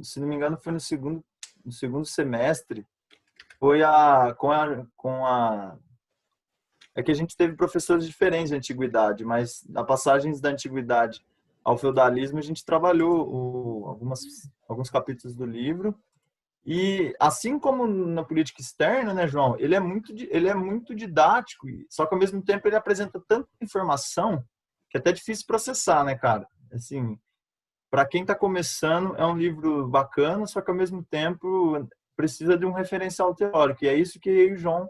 se não me engano, foi no segundo semestre, foi é que a gente teve professores diferentes de antiguidade, mas na passagens da antiguidade ao feudalismo a gente trabalhou alguns capítulos do livro. E assim como na política externa, né, João, ele é muito didático, só que ao mesmo tempo ele apresenta tanta informação que é até difícil processar, né, cara? Assim, para quem está começando, é um livro bacana, só que ao mesmo tempo precisa de um referencial teórico. E é isso que eu e o João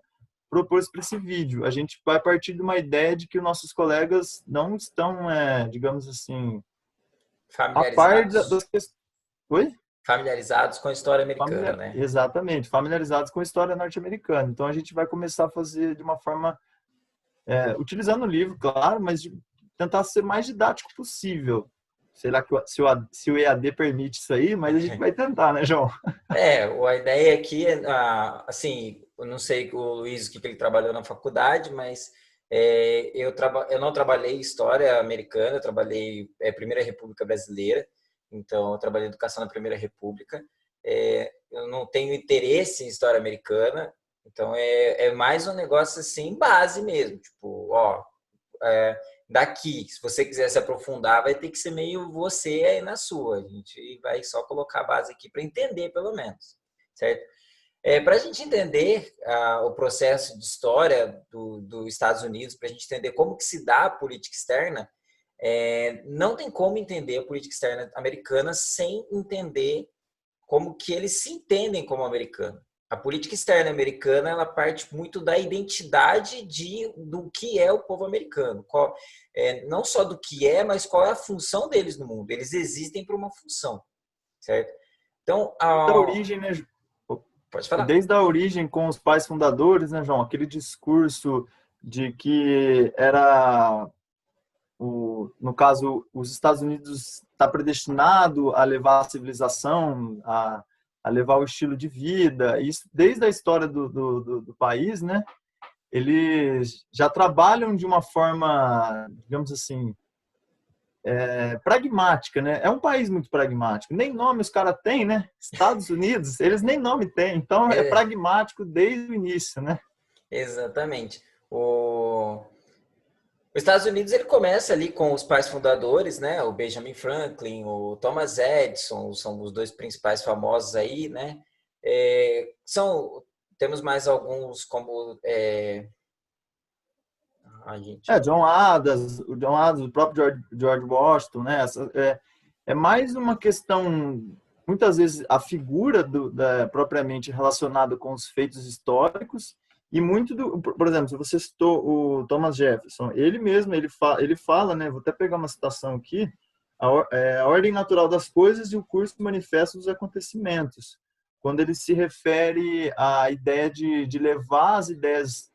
propôs para esse vídeo. A gente vai partir de uma ideia de que os nossos colegas não estão, digamos assim, a par das Familiarizados. questões. Oi? Familiarizados com a história americana, né? Exatamente, familiarizados com a história norte-americana. Então a gente vai começar a fazer de uma forma, utilizando o livro, claro, mas de tentar ser mais didático possível. Sei lá se o EAD permite isso aí, mas a gente vai tentar, né, João? A ideia aqui é, assim, eu não sei o Luiz o que ele trabalhou na faculdade, mas eu não trabalhei história americana, eu trabalhei Primeira República Brasileira, então eu trabalhei educação na Primeira República. Eu não tenho interesse em história americana, então é mais um negócio assim, base mesmo, tipo, ó, daqui, se você quiser se aprofundar, vai ter que ser meio você aí na sua. A gente vai só colocar a base aqui para entender, pelo menos, certo? Para a gente entender o processo de história dos Estados Unidos, para a gente entender como que se dá a política externa, não tem como entender a política externa americana sem entender como que eles se entendem como americanos. A política externa americana, ela parte muito da identidade do que é o povo americano. Não só do que é, mas qual é a função deles no mundo. Eles existem por uma função, certo? Então, Da origem, né, pode falar. desde a origem com os pais fundadores, né, João? Aquele discurso de que no caso, os Estados Unidos está predestinado a levar a civilização, a levar o estilo de vida. Isso desde a história do país, né? Eles já trabalham de uma forma, digamos assim, pragmática, né? É um país muito pragmático. Nem nome os caras têm, né? Estados Unidos, eles nem nome têm. Então, é pragmático desde o início, né? Exatamente. Os Estados Unidos ele começa ali com os pais fundadores, né? O Benjamin Franklin, o Thomas Edison, são os dois principais famosos aí, né? Temos mais alguns como gente. O John Adams, o próprio George Washington, né? É mais uma questão, muitas vezes a figura propriamente relacionada com os feitos históricos e muito por exemplo, se você citou o Thomas Jefferson, ele mesmo, ele fala, né? Vou até pegar uma citação aqui: a ordem natural das coisas e o curso manifesto dos acontecimentos, quando ele se refere à ideia de levar as ideias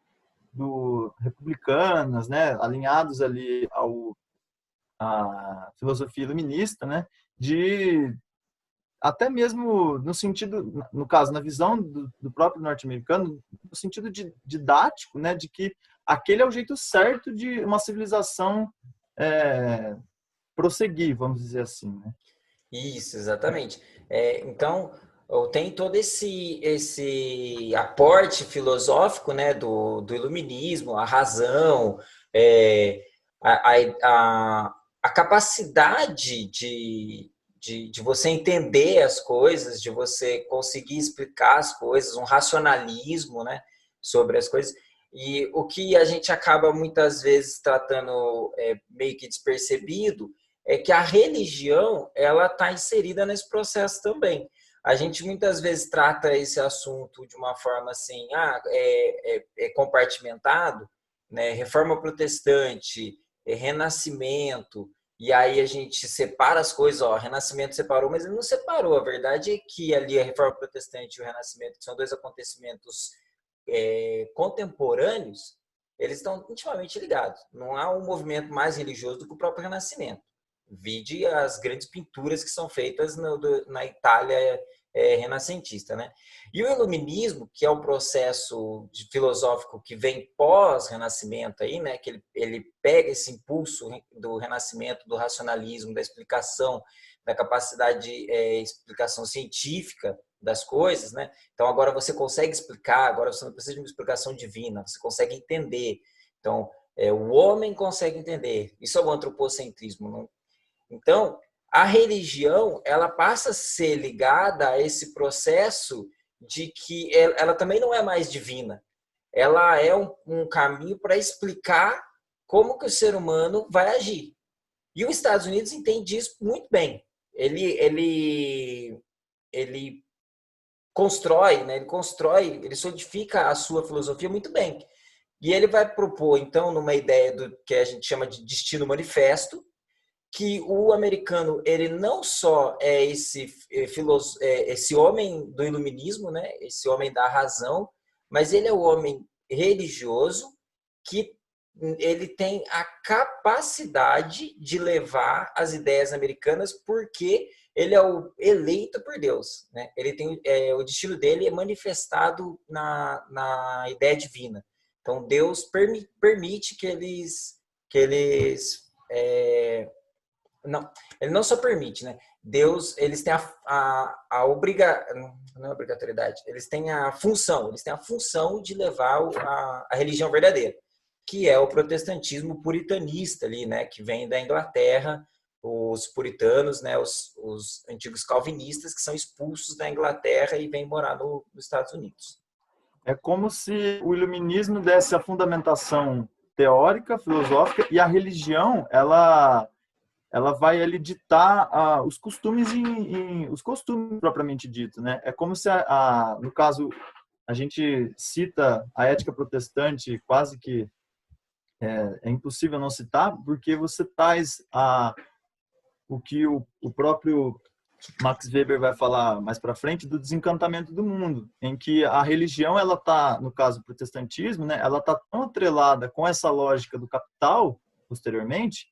republicanas, né, alinhados ali à filosofia iluminista, né, de até mesmo no sentido, no caso, na visão do próprio norte-americano, no sentido didático, né, de que aquele é o jeito certo de uma civilização prosseguir, vamos dizer assim, né? Isso, exatamente. Então, tem todo esse aporte filosófico, né, do iluminismo, a razão, a, a capacidade de você entender as coisas, de você conseguir explicar as coisas, um racionalismo, né, sobre as coisas. E o que a gente acaba muitas vezes tratando meio que despercebido é que a religião ela está inserida nesse processo também. A gente muitas vezes trata esse assunto de uma forma assim, compartimentado, né? Reforma protestante, renascimento, e aí a gente separa as coisas, ó, Renascimento separou, mas ele não separou. A verdade é que ali a Reforma Protestante e o Renascimento, que são dois acontecimentos contemporâneos, eles estão intimamente ligados. Não há um movimento mais religioso do que o próprio Renascimento. Vide as grandes pinturas que são feitas na Itália renascentista, né? E o iluminismo, que é um processo filosófico que vem pós-renascimento aí, né? Que ele pega esse impulso do renascimento, do racionalismo, da explicação da capacidade de explicação científica das coisas, né? Então agora você consegue explicar, agora você não precisa de uma explicação divina, você consegue entender. Então o homem consegue entender. Isso é o antropocentrismo, não? Então a religião, ela passa a ser ligada a esse processo de que ela também não é mais divina. Ela é um caminho para explicar como que o ser humano vai agir. E os Estados Unidos entende isso muito bem. Ele constrói, né? Ele solidifica a sua filosofia muito bem. E ele vai propor, então, numa ideia do que a gente chama de destino manifesto, que o americano, ele não só é esse homem do iluminismo, né? Esse homem da razão, mas ele é o homem religioso que ele tem a capacidade de levar as ideias americanas porque ele é o eleito por Deus, né? Ele tem o destino dele é manifestado na ideia divina. Então Deus permite que eles não, ele não só permite, né? Deus, eles têm não é obrigatoriedade, eles têm a função de levar a religião verdadeira, que é o protestantismo puritanista ali, né? Que vem da Inglaterra, os puritanos, né? Os antigos calvinistas que são expulsos da Inglaterra e vêm morar nos Estados Unidos. É como se o iluminismo desse a fundamentação teórica, filosófica, e a religião, ela vai ali ditar os costumes os costumes propriamente dito, né? É como se no caso a gente cita a ética protestante, quase que é impossível não citar, porque você traz o que o próprio Max Weber vai falar mais para frente do desencantamento do mundo, em que a religião, ela tá, no caso do protestantismo, né, ela tá tão atrelada com essa lógica do capital posteriormente,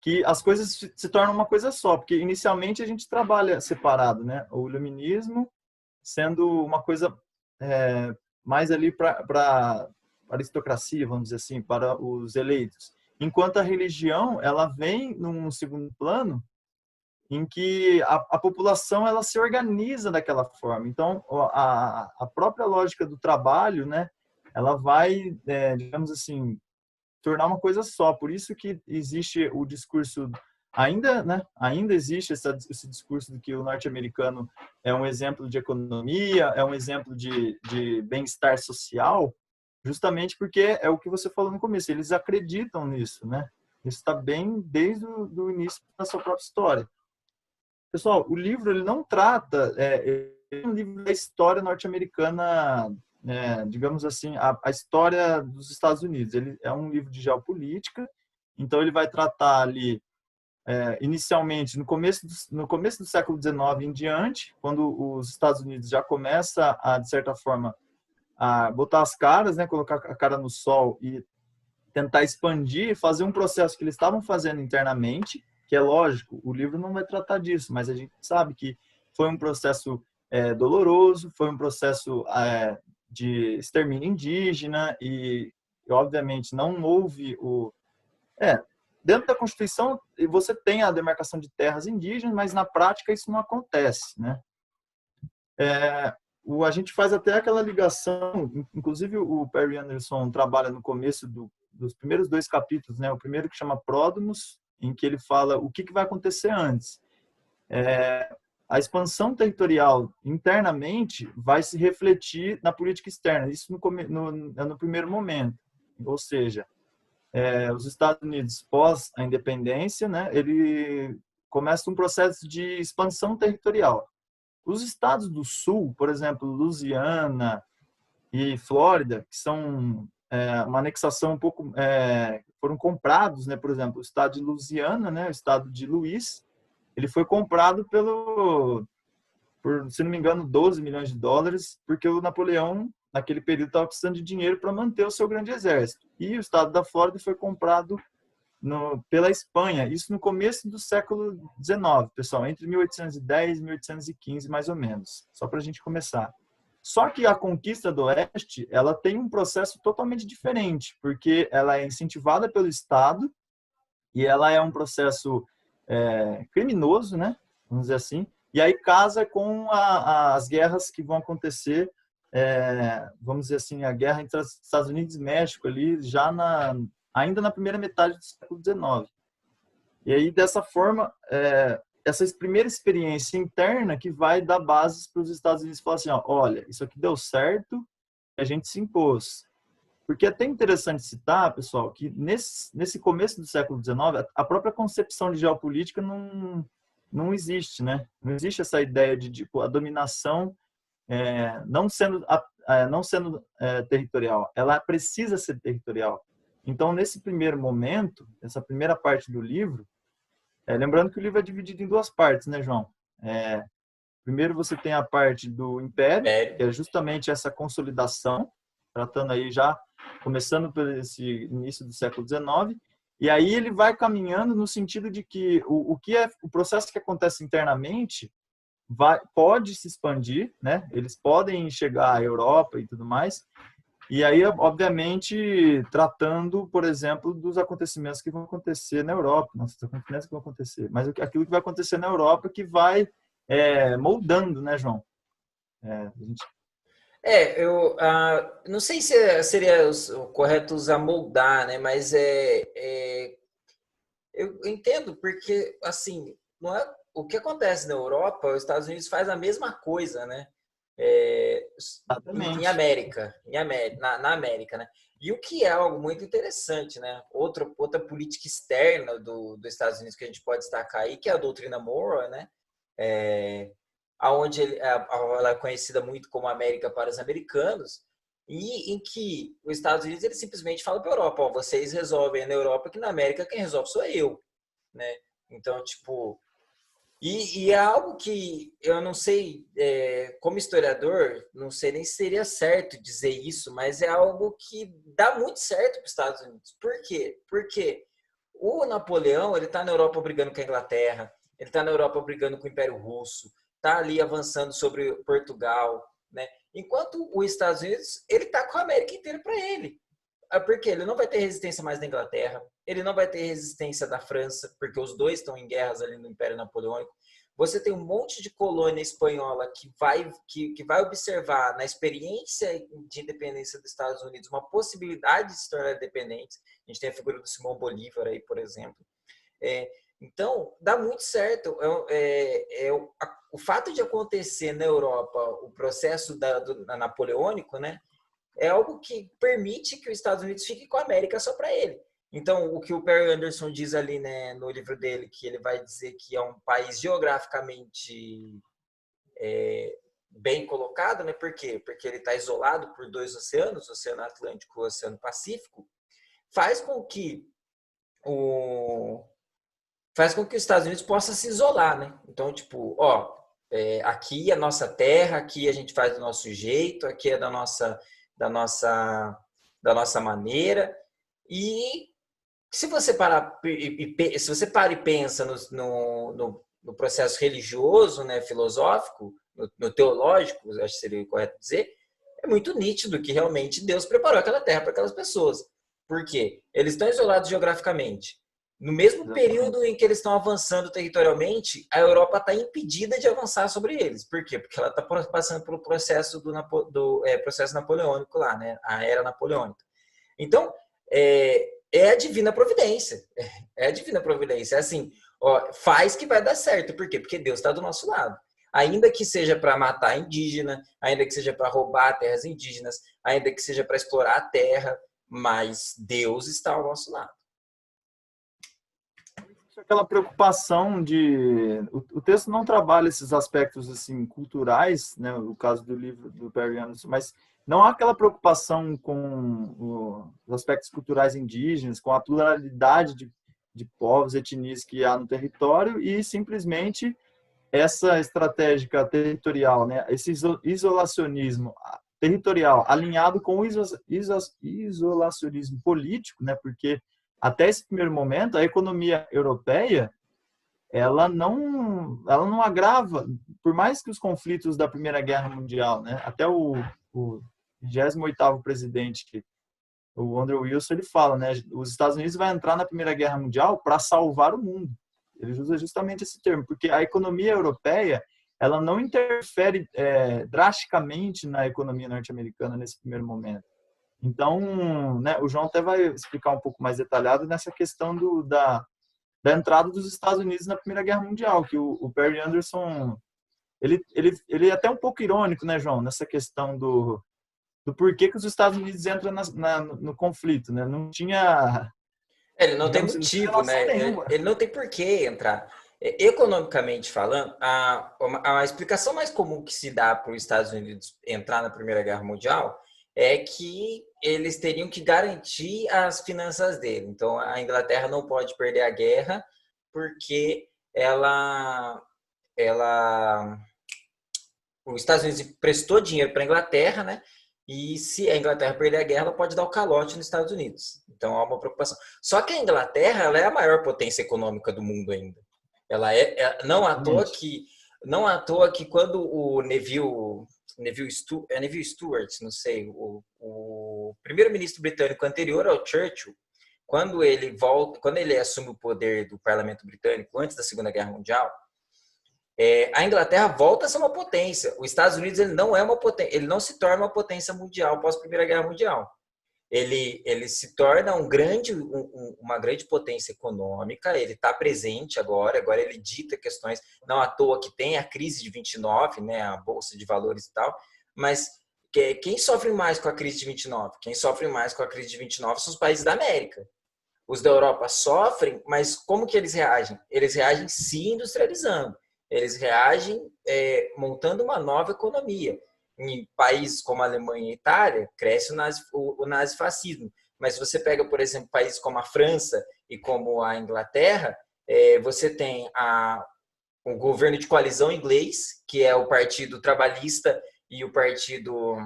que as coisas se tornam uma coisa só, porque inicialmente a gente trabalha separado, né? O iluminismo sendo uma coisa mais ali para a aristocracia, vamos dizer assim, para os eleitos. Enquanto a religião, ela vem num segundo plano, em que a população ela se organiza daquela forma. Então, a própria lógica do trabalho, né? Ela vai, digamos assim, tornar uma coisa só. Por isso que existe o discurso, ainda, né? Ainda existe esse discurso de que o norte-americano é um exemplo de economia, é um exemplo de bem-estar social, justamente porque é o que você falou no começo, eles acreditam nisso, né? Isso está bem desde o início da sua própria história. Pessoal, o livro ele não trata, é um livro da história norte-americana, digamos assim, a história dos Estados Unidos. Ele é um livro de geopolítica, então ele vai tratar ali, inicialmente, no começo do século XIX em diante, quando os Estados Unidos já começa a, de certa forma, a botar as caras, né, colocar a cara no sol e tentar expandir, fazer um processo que eles estavam fazendo internamente, que é lógico, o livro não vai tratar disso, mas a gente sabe que foi um processo doloroso, foi um processo de extermínio indígena e, obviamente, não houve dentro da Constituição você tem a demarcação de terras indígenas, mas na prática isso não acontece, né? A gente faz até aquela ligação, inclusive o Perry Anderson trabalha no começo dos primeiros 2 capítulos, né? O primeiro que chama Pródomos, em que ele fala o que vai acontecer antes. A expansão territorial internamente vai se refletir na política externa, isso no primeiro momento. Ou seja, os Estados Unidos, pós a independência, né, ele começa um processo de expansão territorial. Os estados do sul, por exemplo, Louisiana e Flórida, que são uma anexação um pouco, foram comprados, né? Por exemplo, o estado de Louisiana, né? O estado de Louis, ele foi comprado por, se não me engano, 12 milhões de dólares, porque o Napoleão, naquele período, estava precisando de dinheiro para manter o seu grande exército. E o estado da Flórida foi comprado pela Espanha, isso no começo do século XIX, pessoal, entre 1810 e 1815, mais ou menos, só para a gente começar. Só que a conquista do Oeste, ela tem um processo totalmente diferente, porque ela é incentivada pelo Estado e ela é um processo criminoso, né? vamos dizer assim, e aí casa com as guerras que vão acontecer, vamos dizer assim, a guerra entre os Estados Unidos e México ali, ainda na primeira metade do século XIX. E aí, dessa forma, essa primeira experiência interna que vai dar bases para os Estados Unidos falar assim, ó, olha, isso aqui deu certo, a gente se impôs. Porque é até interessante citar, pessoal, que nesse começo do século XIX, a própria concepção de geopolítica não existe, né? Não existe essa ideia de tipo, a dominação não sendo territorial, ela precisa ser territorial. Então, nesse primeiro momento, essa primeira parte do livro, lembrando que o livro é dividido em duas partes, né, João? Primeiro você tem a parte do Império, que é justamente essa consolidação, tratando aí já, começando por esse início do século XIX, e aí ele vai caminhando no sentido de que o processo que acontece internamente pode se expandir, né? Eles podem chegar à Europa e tudo mais, e aí, obviamente, tratando, por exemplo, dos acontecimentos que vão acontecer na Europa, os acontecimentos que vão acontecer, mas aquilo que vai acontecer na Europa que vai moldando, né, João? Eu não sei se seria o correto usar moldar, né? Mas eu entendo porque, assim, não é o que acontece na Europa, os Estados Unidos faz a mesma coisa, né? Em Exatamente. América, na América, né? E o que é algo muito interessante, né? Outra política externa dos Estados Unidos que a gente pode destacar aí, que é a doutrina Monroe, né? Aonde ela é conhecida muito como América para os americanos, e em que os Estados Unidos ele simplesmente fala para a Europa, ó, vocês resolvem na Europa, que na América quem resolve sou eu, né? Então, tipo, e é algo que eu não sei, como historiador, não sei nem se seria certo dizer isso, mas é algo que dá muito certo para os Estados Unidos. Por quê? Porque o Napoleão, ele está na Europa brigando com a Inglaterra, ele está na Europa brigando com o Império Russo, está ali avançando sobre Portugal, né? Enquanto os Estados Unidos, ele está com a América inteira para ele. Porque ele não vai ter resistência mais da Inglaterra, ele não vai ter resistência da França, porque os dois estão em guerras ali no Império Napoleônico. Você tem um monte de colônia espanhola que vai observar na experiência de independência dos Estados Unidos uma possibilidade de se tornar independentes. A gente tem a figura do Simão Bolívar aí, por exemplo. Então, dá muito certo. O fato de acontecer na Europa o processo napoleônico, né, é algo que permite que os Estados Unidos fique com a América só para ele. Então, o que o Perry Anderson diz ali, né, no livro dele, que ele vai dizer que é um país geograficamente bem colocado, né? Por quê? Porque ele está isolado por dois oceanos, o Oceano Atlântico e o Oceano Pacífico, faz com que os Estados Unidos possa se isolar, né? Então, tipo, aqui é a nossa terra, aqui a gente faz do nosso jeito, aqui é da nossa maneira. E se você para e pensa no processo religioso, né, filosófico, no teológico, acho que seria correto dizer, é muito nítido que realmente Deus preparou aquela terra para aquelas pessoas. Por quê? Eles estão isolados geograficamente. No mesmo período em que eles estão avançando territorialmente, a Europa está impedida de avançar sobre eles. Por quê? Porque ela está passando pelo processo processo napoleônico lá, né? A era napoleônica. Então, é a divina providência. É a divina providência. É assim, faz que vai dar certo. Por quê? Porque Deus está do nosso lado. Ainda que seja para matar indígena, ainda que seja para roubar terras indígenas, ainda que seja para explorar a terra, mas Deus está ao nosso lado. Aquela preocupação o texto não trabalha esses aspectos assim culturais, né, o caso do livro do Perry Anderson, mas não há aquela preocupação com os aspectos culturais indígenas, com a pluralidade de povos, etnias que há no território, e simplesmente essa estratégia territorial, né, esse isolacionismo territorial alinhado com o isolacionismo político, né, porque até esse primeiro momento, a economia europeia, ela não agrava, por mais que os conflitos da Primeira Guerra Mundial, né, até o 28º presidente, o Woodrow Wilson, ele fala, né, os Estados Unidos vai entrar na Primeira Guerra Mundial para salvar o mundo. Ele usa justamente esse termo, porque a economia europeia ela não interfere drasticamente na economia norte-americana nesse primeiro momento. Então, né, o João até vai explicar um pouco mais detalhado nessa questão da entrada dos Estados Unidos na Primeira Guerra Mundial, que o Perry Anderson, ele é até um pouco irônico, né, João, nessa questão do porquê que os Estados Unidos entram no conflito, né? Não tinha, Ele não tem digamos assim, não tinha motivo, relação né? nenhuma. Ele não tem por que entrar. Economicamente falando, a explicação mais comum que se dá para os Estados Unidos entrar na Primeira Guerra Mundial é que eles teriam que garantir as finanças dele. Então, a Inglaterra não pode perder a guerra porque os Estados Unidos prestou dinheiro para a Inglaterra, né? E se a Inglaterra perder a guerra, ela pode dar o calote nos Estados Unidos. Então há uma preocupação. Só que a Inglaterra, ela é a maior potência econômica do mundo ainda. Ela não à toa que quando o Neville Stewart, não sei, o primeiro-ministro britânico anterior ao Churchill, quando ele assume o poder do Parlamento Britânico antes da Segunda Guerra Mundial, a Inglaterra volta a ser uma potência. Os Estados Unidos ele não é uma potência, ele não se torna uma potência mundial após a Primeira Guerra Mundial. Ele se torna uma grande potência econômica, ele está presente agora ele dita questões, não à toa que tem a crise de 29, né, a Bolsa de Valores e tal, mas quem sofre mais com a crise de 29? Quem sofre mais com a crise de 29 são os países da América. Os da Europa sofrem, mas como que eles reagem? Eles reagem se industrializando. Eles reagem montando uma nova economia. Em países como a Alemanha e a Itália, cresce o nazifascismo. Mas se você pega, por exemplo, países como a França e como a Inglaterra, você tem o governo de coalizão inglês, que é o Partido Trabalhista e o Partido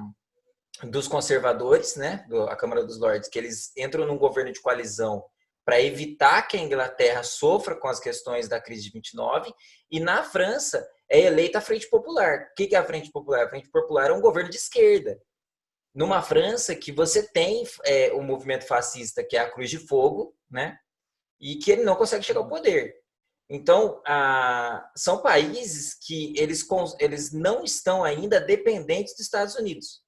dos Conservadores, né, a Câmara dos Lordes, que eles entram num governo de coalizão para evitar que a Inglaterra sofra com as questões da crise de 29, e na França é eleita a Frente Popular. O que é a Frente Popular? A Frente Popular é um governo de esquerda. Numa França que você tem o movimento fascista, que é a Cruz de Fogo, né, e que ele não consegue chegar ao poder. Então, são países que eles não estão ainda dependentes dos Estados Unidos.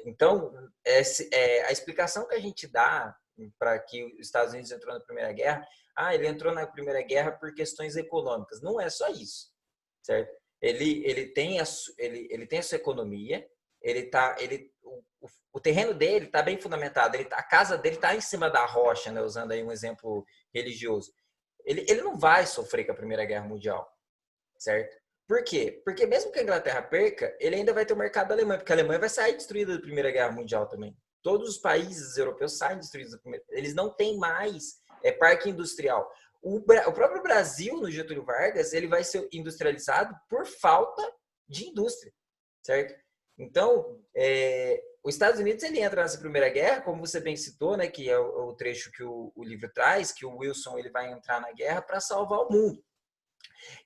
Então, a explicação que a gente dá para que os Estados Unidos entrou na Primeira Guerra, ele entrou na Primeira Guerra por questões econômicas. Não é só isso, certo? Ele tem a sua economia, o terreno dele está bem fundamentado, a casa dele está em cima da rocha, né, usando aí um exemplo religioso. Ele não vai sofrer com a Primeira Guerra Mundial, certo? Por quê? Porque mesmo que a Inglaterra perca, ele ainda vai ter o mercado da Alemanha, porque a Alemanha vai sair destruída da Primeira Guerra Mundial também. Todos os países europeus saem destruídos da Primeira. Eles não têm mais parque industrial. O próprio Brasil, no Getúlio Vargas, ele vai ser industrializado por falta de indústria, certo? Então, os Estados Unidos ele entra nessa Primeira Guerra, como você bem citou, né, que é o trecho que o livro traz, que o Wilson ele vai entrar na guerra para salvar o mundo.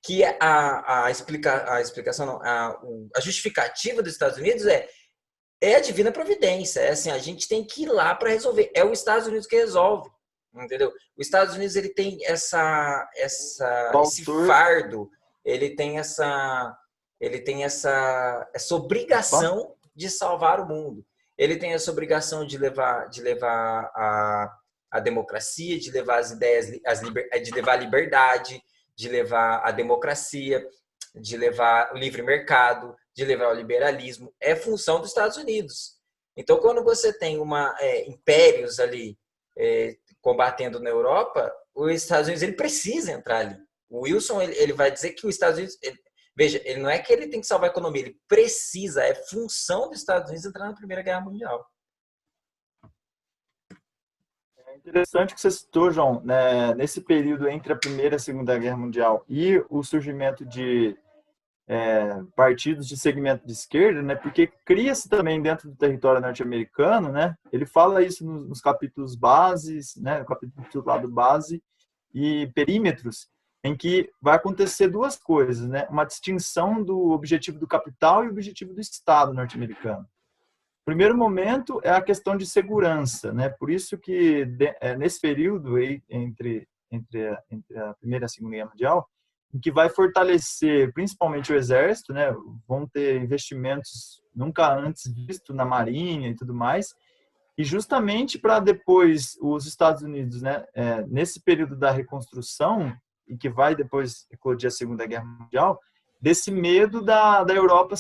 Que a explicação, não, a justificativa dos Estados Unidos é a divina providência. É assim, a gente tem que ir lá para resolver. É os Estados Unidos que resolve, entendeu? Os Estados Unidos ele tem esse fardo, ele tem essa obrigação de salvar o mundo. Ele tem essa obrigação de levar a democracia, de levar as ideias, de levar a liberdade, de levar a democracia, de levar o livre mercado, de levar o liberalismo. É função dos Estados Unidos. Então, quando você tem impérios ali combatendo na Europa, os Estados Unidos ele precisa entrar ali. O Wilson ele vai dizer que os Estados Unidos... Veja, ele não é que ele tem que salvar a economia, ele precisa, é função dos Estados Unidos entrar na Primeira Guerra Mundial. É interessante que você citou, João, né, nesse período entre a Primeira e a Segunda Guerra Mundial e o surgimento de partidos de segmento de esquerda, né, porque cria-se também dentro do território norte-americano, né, ele fala isso nos capítulos bases, né, no capítulo titulado Base e Perímetros, em que vai acontecer duas coisas, né? Uma distinção do objetivo do capital e o objetivo do Estado norte-americano. O primeiro momento é a questão de segurança, né? Por isso que nesse período entre entre a Primeira e a Segunda Guerra Mundial, em que vai fortalecer principalmente o exército, né? Vão ter investimentos nunca antes vistos na marinha e tudo mais, e justamente para depois os Estados Unidos, né, nesse período da reconstrução, e que vai depois eclodir a Segunda Guerra Mundial, desse medo da Europa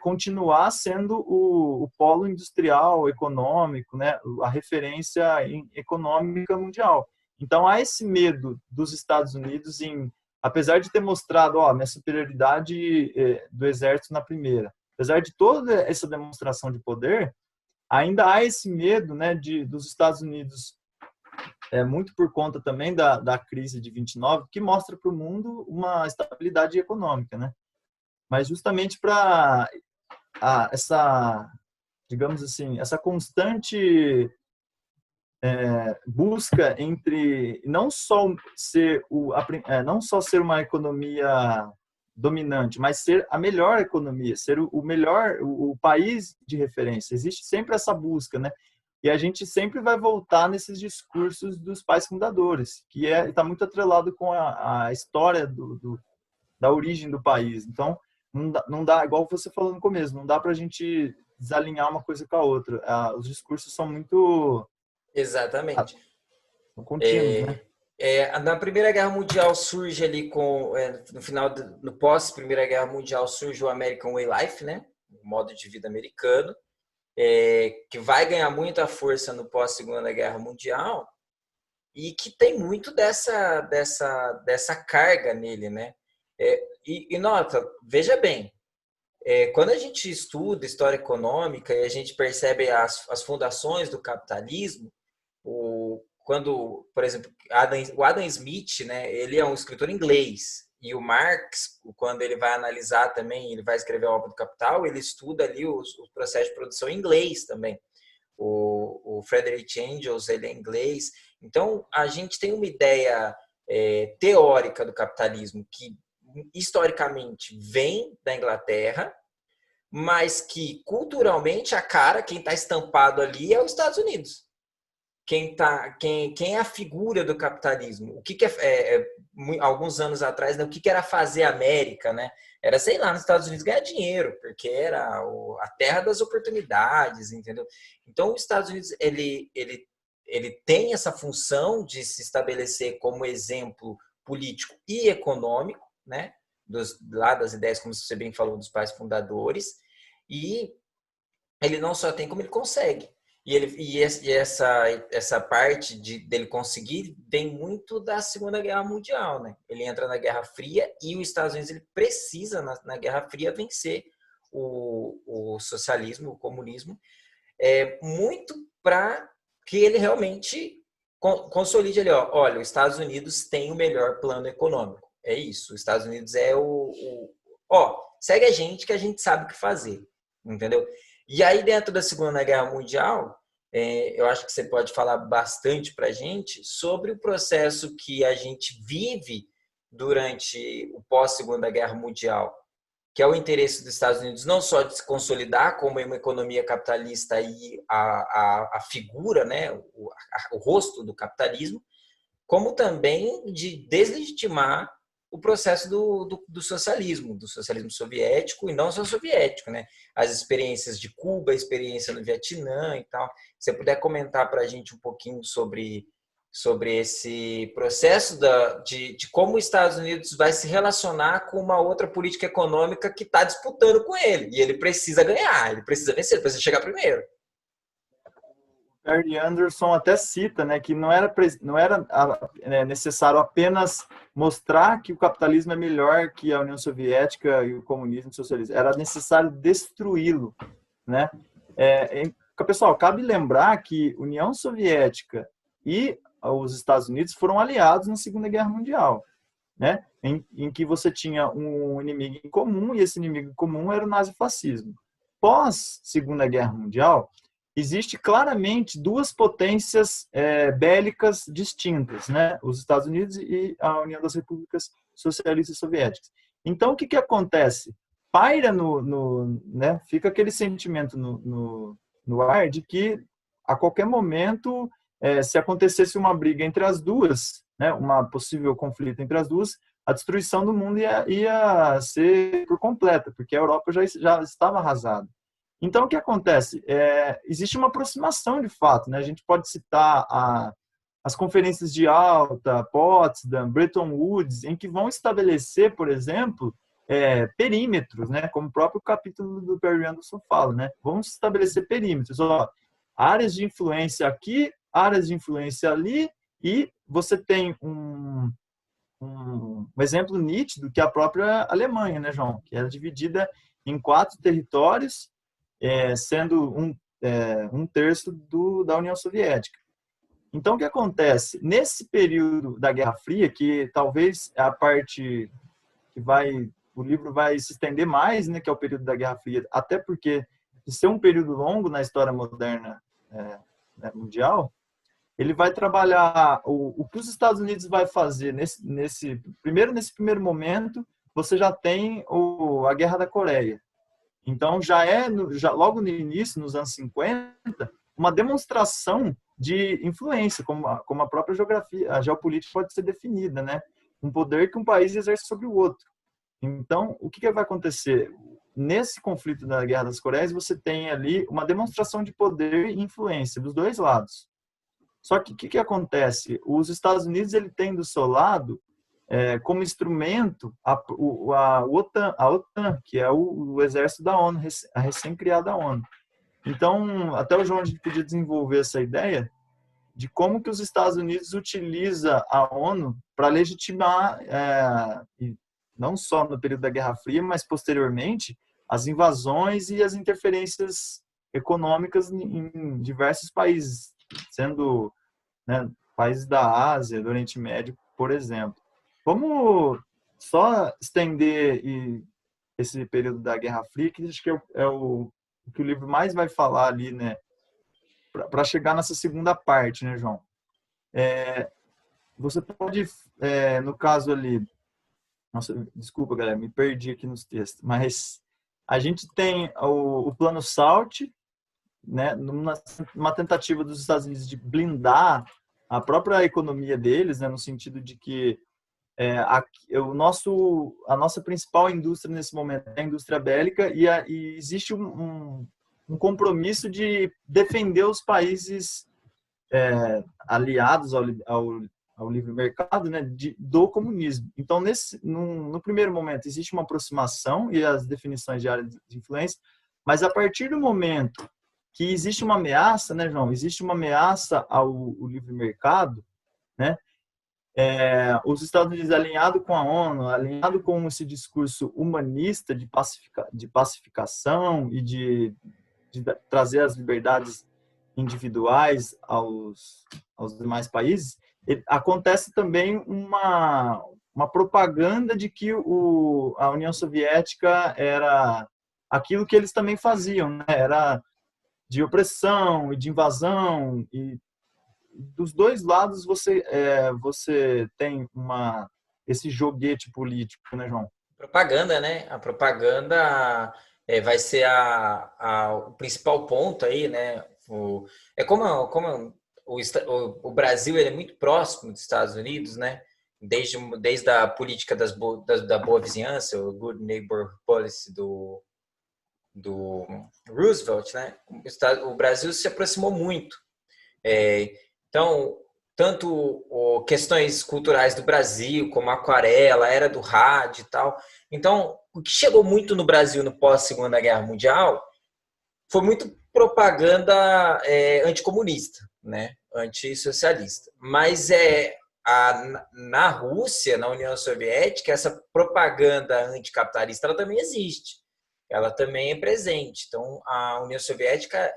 continuar sendo o polo industrial, econômico, né, a referência econômica mundial. Então, há esse medo dos Estados Unidos apesar de ter mostrado, minha superioridade do exército na primeira, apesar de toda essa demonstração de poder, ainda há esse medo, né, dos Estados Unidos, muito por conta também da crise de 29, que mostra para o mundo uma estabilidade econômica, né? Mas justamente para digamos assim, essa constante busca entre não só ser uma economia dominante, mas ser a melhor economia, ser o melhor, o país de referência. Existe sempre essa busca, né? E a gente sempre vai voltar nesses discursos dos pais fundadores, que está muito atrelado com a história da origem do país. Então, não dá, igual você falou no começo, não dá para a gente desalinhar uma coisa com a outra. Os discursos são muito Exatamente. contínuos, né? Na Primeira Guerra Mundial surge ali no pós Primeira Guerra Mundial surge o American Way Life, né? O modo de vida americano, que vai ganhar muita força no pós Segunda Guerra Mundial e que tem muito dessa carga nele, né? E nota, veja bem, quando a gente estuda história econômica e a gente percebe as fundações do capitalismo, quando, por exemplo, o Adam Smith, né, ele é um escritor inglês, e o Marx, quando ele vai analisar também, ele vai escrever a obra do Capital, ele estuda ali os processos de produção em inglês também. O Frederick Engels, ele é inglês. Então, a gente tem uma ideia teórica do capitalismo que, historicamente, vem da Inglaterra, mas que, culturalmente, quem está estampado ali é os Estados Unidos. Quem é a figura do capitalismo? O que alguns anos atrás, né, o que era fazer América, né? Era, sei lá, nos Estados Unidos ganhar dinheiro, porque era a terra das oportunidades, entendeu? Então, os Estados Unidos, ele tem essa função de se estabelecer como exemplo político e econômico, né? Lá das ideias, como você bem falou, dos pais fundadores, e ele não só tem, como ele consegue. E essa parte dele conseguir vem muito da Segunda Guerra Mundial, né? Ele entra na Guerra Fria e os Estados Unidos ele precisa, na Guerra Fria, vencer o socialismo, o comunismo, muito para que ele realmente consolide ali, olha, os Estados Unidos tem o melhor plano econômico. É isso, os Estados Unidos é segue a gente que a gente sabe o que fazer, entendeu? E aí, dentro da Segunda Guerra Mundial, eu acho que você pode falar bastante para a gente sobre o processo que a gente vive durante o pós-Segunda Guerra Mundial, que é o interesse dos Estados Unidos não só de se consolidar como uma economia capitalista e a figura, né, o rosto do capitalismo, como também de deslegitimar o processo do socialismo soviético, e não só soviético, né? As experiências de Cuba, a experiência no Vietnã e tal. Se você puder comentar para a gente um pouquinho sobre esse processo de como os Estados Unidos vai se relacionar com uma outra política econômica que está disputando com ele. E ele precisa ganhar, ele precisa vencer, ele precisa chegar primeiro. Perry Anderson até cita, né, que não era necessário apenas mostrar que o capitalismo é melhor que a União Soviética e o comunismo e o socialismo. Era necessário destruí-lo, né? Pessoal, cabe lembrar que União Soviética e os Estados Unidos foram aliados na Segunda Guerra Mundial, né? Em que você tinha um inimigo em comum, e esse inimigo em comum era o nazifascismo. Pós Segunda Guerra Mundial, existe claramente duas potências bélicas distintas, né? Os Estados Unidos e a União das Repúblicas Socialistas Soviéticas. Então, o que acontece? Paira né? Fica aquele sentimento no ar de que, a qualquer momento, se acontecesse uma briga entre as duas, né, uma possível conflito entre as duas, a destruição do mundo ia ser por completa, porque a Europa já estava arrasada. Então, o que acontece? Existe uma aproximação de fato, né? A gente pode citar as conferências de Alta, Potsdam, Bretton Woods, em que vão estabelecer, por exemplo, perímetros, né? Como o próprio capítulo do Perry Anderson fala, né? Vamos estabelecer perímetros, ó, áreas de influência aqui, áreas de influência ali, e você tem um exemplo nítido que é a própria Alemanha, né, João? Que é dividida em 4 territórios, sendo um terço da União Soviética. Então, o que acontece? Nesse período da Guerra Fria, que talvez é a parte que o livro vai se estender mais, né, que é o período da Guerra Fria, até porque, de ser um período longo na história moderna mundial, ele vai trabalhar o que os Estados Unidos vai fazer nesse primeiro momento. Você já tem a Guerra da Coreia. Então, já logo no início, nos anos 50, uma demonstração de influência, como a própria geografia, a geopolítica pode ser definida, né? Um poder que um país exerce sobre o outro. Então, o que vai acontecer? Nesse conflito da Guerra das Coreias, você tem ali uma demonstração de poder e influência dos dois lados. Só que o que acontece? Os Estados Unidos ele tem do seu lado como instrumento a OTAN, que é o exército da ONU, a recém-criada ONU. Então, até o João, a gente podia desenvolver essa ideia de como que os Estados Unidos utiliza a ONU para legitimar, não só no período da Guerra Fria, mas posteriormente, as invasões e as interferências econômicas em diversos países, sendo, né, países da Ásia, do Oriente Médio, por exemplo. Vamos só estender esse período da Guerra Fria, que acho que é o que o livro mais vai falar ali, né, para chegar nessa segunda parte, né, João? Você pode, no caso ali, nossa, desculpa, galera, me perdi aqui nos textos, mas a gente tem o Plano SALT, né, numa tentativa dos Estados Unidos de blindar a própria economia deles, né, no sentido de que a nossa principal indústria nesse momento é a indústria bélica e existe um compromisso de defender os países aliados ao livre mercado, né, do comunismo. Então, no primeiro momento, existe uma aproximação e as definições de área de influência, mas a partir do momento que existe uma ameaça, né, João? Existe uma ameaça ao livre mercado, né? Os Estados Unidos, alinhado com a ONU, alinhado com esse discurso humanista de pacificação e de trazer as liberdades individuais aos demais países, acontece também uma propaganda de que a União Soviética era aquilo que eles também faziam, né? Era de opressão e de invasão, e dos dois lados você tem esse joguete político, né, João? Propaganda, né? A propaganda vai ser o principal ponto aí, né? Como o Brasil ele é muito próximo dos Estados Unidos, né? Desde a política da boa vizinhança, o Good Neighbor Policy do Roosevelt, né? O Brasil se aproximou muito. Então, tanto questões culturais do Brasil, como a aquarela, a era do rádio e tal. Então, o que chegou muito no Brasil no pós-Segunda Guerra Mundial foi muito propaganda anticomunista, né? Antissocialista. Mas na Rússia, na União Soviética, essa propaganda anticapitalista ela também existe. Ela também é presente. Então, a União Soviética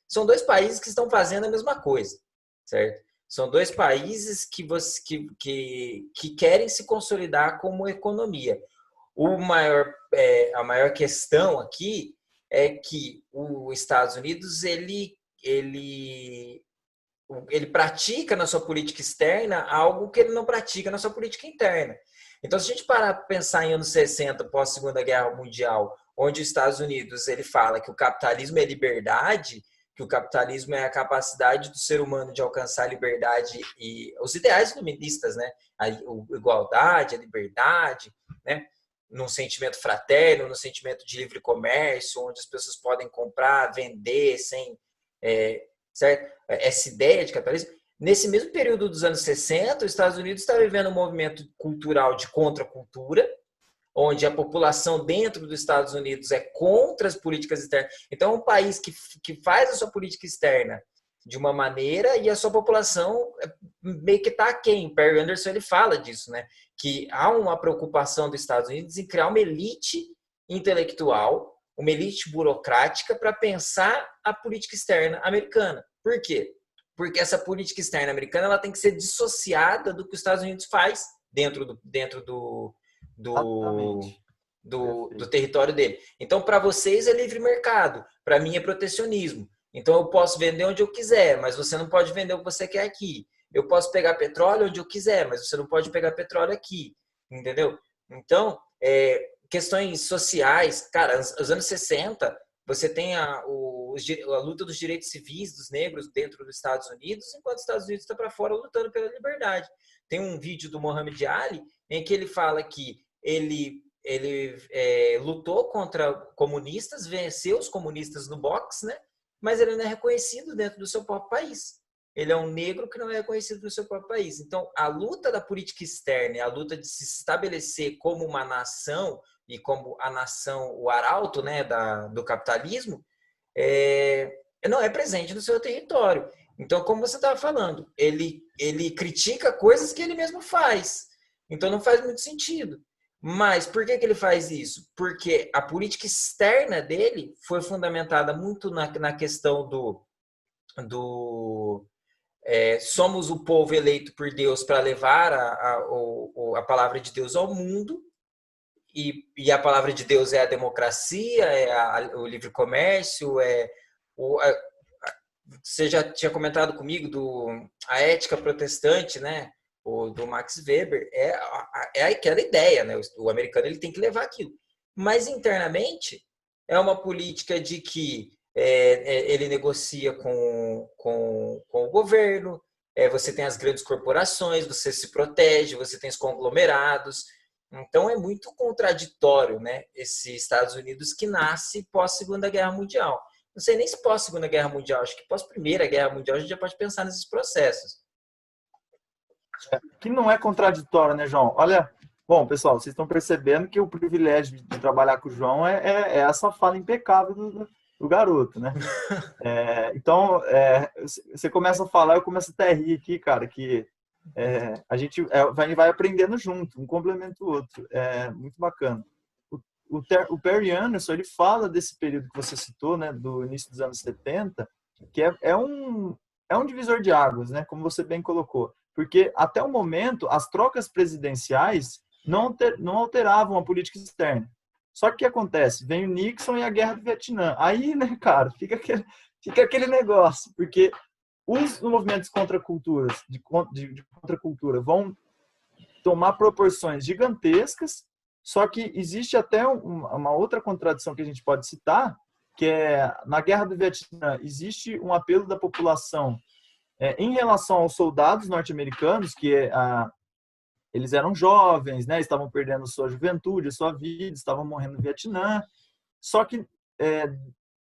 são dois países que estão fazendo a mesma coisa, certo? São dois países que querem se consolidar como economia. A maior questão aqui é que os Estados Unidos ele pratica na sua política externa algo que ele não pratica na sua política interna. Então, se a gente parar para pensar em anos 60, pós-Segunda Guerra Mundial, onde os Estados Unidos ele fala que o capitalismo é liberdade, que o capitalismo é a capacidade do ser humano de alcançar a liberdade e os ideais iluministas, né? A igualdade, a liberdade, né? Num sentimento fraterno, no sentimento de livre comércio, onde as pessoas podem comprar, vender sem... certo? Essa ideia de capitalismo. Nesse mesmo período dos anos 60, os Estados Unidos está vivendo um movimento cultural de contracultura, onde a população dentro dos Estados Unidos é contra as políticas externas. Então, é um país que faz a sua política externa de uma maneira e a sua população meio que está aquém. Perry Anderson ele fala disso, né? Que há uma preocupação dos Estados Unidos em criar uma elite intelectual, uma elite burocrática para pensar a política externa americana. Por quê? Porque essa política externa americana ela tem que ser dissociada do que os Estados Unidos faz dentro do território dele. Então, para vocês é livre mercado, para mim é protecionismo. Então, eu posso vender onde eu quiser, mas você não pode vender o que você quer aqui. Eu posso pegar petróleo onde eu quiser, mas você não pode pegar petróleo aqui. Entendeu? Então, questões sociais, cara, os anos 60, você tem a luta dos direitos civis dos negros dentro dos Estados Unidos, enquanto os Estados Unidos está para fora lutando pela liberdade. Tem um vídeo do Muhammad Ali em que ele fala que ele lutou contra comunistas, venceu os comunistas no boxe, né? Mas ele não é reconhecido dentro do seu próprio país. Ele é um negro que não é reconhecido no seu próprio país. Então, a luta da política externa, a luta de se estabelecer como uma nação e como a nação, o arauto, né, do capitalismo, não é presente no seu território. Então, como você estava falando, ele critica coisas que ele mesmo faz. Então, não faz muito sentido. Mas por que ele faz isso? Porque a política externa dele foi fundamentada muito na questão somos o povo eleito por Deus para levar a palavra de Deus ao mundo, e a palavra de Deus é a democracia, o livre comércio, você já tinha comentado comigo a ética protestante, né? Do Max Weber, é aquela ideia, né? O americano ele tem que levar aquilo. Mas internamente é uma política de que ele negocia com o governo, você tem as grandes corporações, você se protege, você tem os conglomerados. Então é muito contraditório, né? Esse Estados Unidos que nasce pós-Segunda Guerra Mundial. Não sei nem se pós-Segunda Guerra Mundial, acho que pós-Primeira Guerra Mundial a gente já pode pensar nesses processos. Que não é contraditório, né, João? Olha, bom, pessoal, vocês estão percebendo que o privilégio de trabalhar com o João é essa fala impecável do garoto, né? Então, você começa a falar, eu começo até a rir aqui, cara, que a gente vai aprendendo junto, um complementa o outro. É muito bacana. O Perry Anderson, ele fala desse período que você citou, né, do início dos anos 70, que é um divisor de águas, né, como você bem colocou. Porque, até o momento, as trocas presidenciais não alteravam a política externa. Só que o que acontece? Vem o Nixon e a Guerra do Vietnã. Aí, né, cara, fica aquele negócio. Porque os movimentos contraculturas, de contracultura vão tomar proporções gigantescas, só que existe até uma outra contradição que a gente pode citar, que é, na Guerra do Vietnã, existe um apelo da população em relação aos soldados norte-americanos, que eles eram jovens, né, estavam perdendo sua juventude, sua vida, estavam morrendo no Vietnã. Só que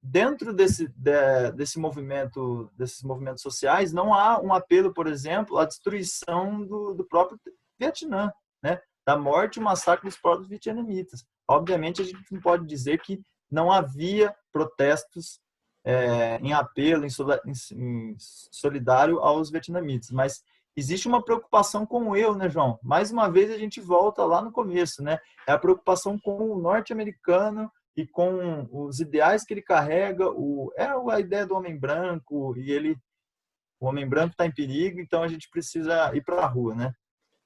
dentro desses movimentos sociais, não há um apelo, por exemplo, à destruição do próprio Vietnã, né, da morte e massacre dos próprios vietnamitas. Obviamente, a gente não pode dizer que não havia protestos em apelo, em solidário aos vietnamitas, mas existe uma preocupação com o eu, né, João? Mais uma vez a gente volta lá no começo, né? É a preocupação com o norte-americano e com os ideais que ele carrega, a ideia do homem branco, e o homem branco está em perigo, então a gente precisa ir para a rua, né?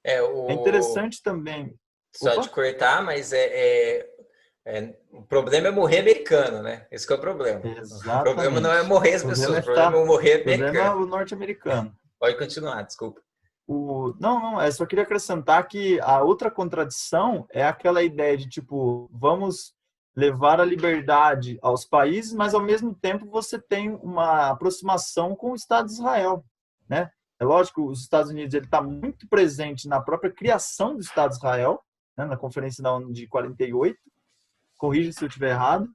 É interessante também. Só te cortar, mas o problema é morrer americano, né? Esse que é o problema. Exatamente. O problema não é morrer as pessoas, o problema é morrer americano. O problema é o norte-americano. Pode continuar, desculpa. Não, eu só queria acrescentar que a outra contradição é aquela ideia de, tipo, vamos levar a liberdade aos países, mas ao mesmo tempo você tem uma aproximação com o Estado de Israel, né? É lógico, os Estados Unidos ele está muito presente na própria criação do Estado de Israel, né? Na Conferência da ONU de 48, corrija se eu estiver errado,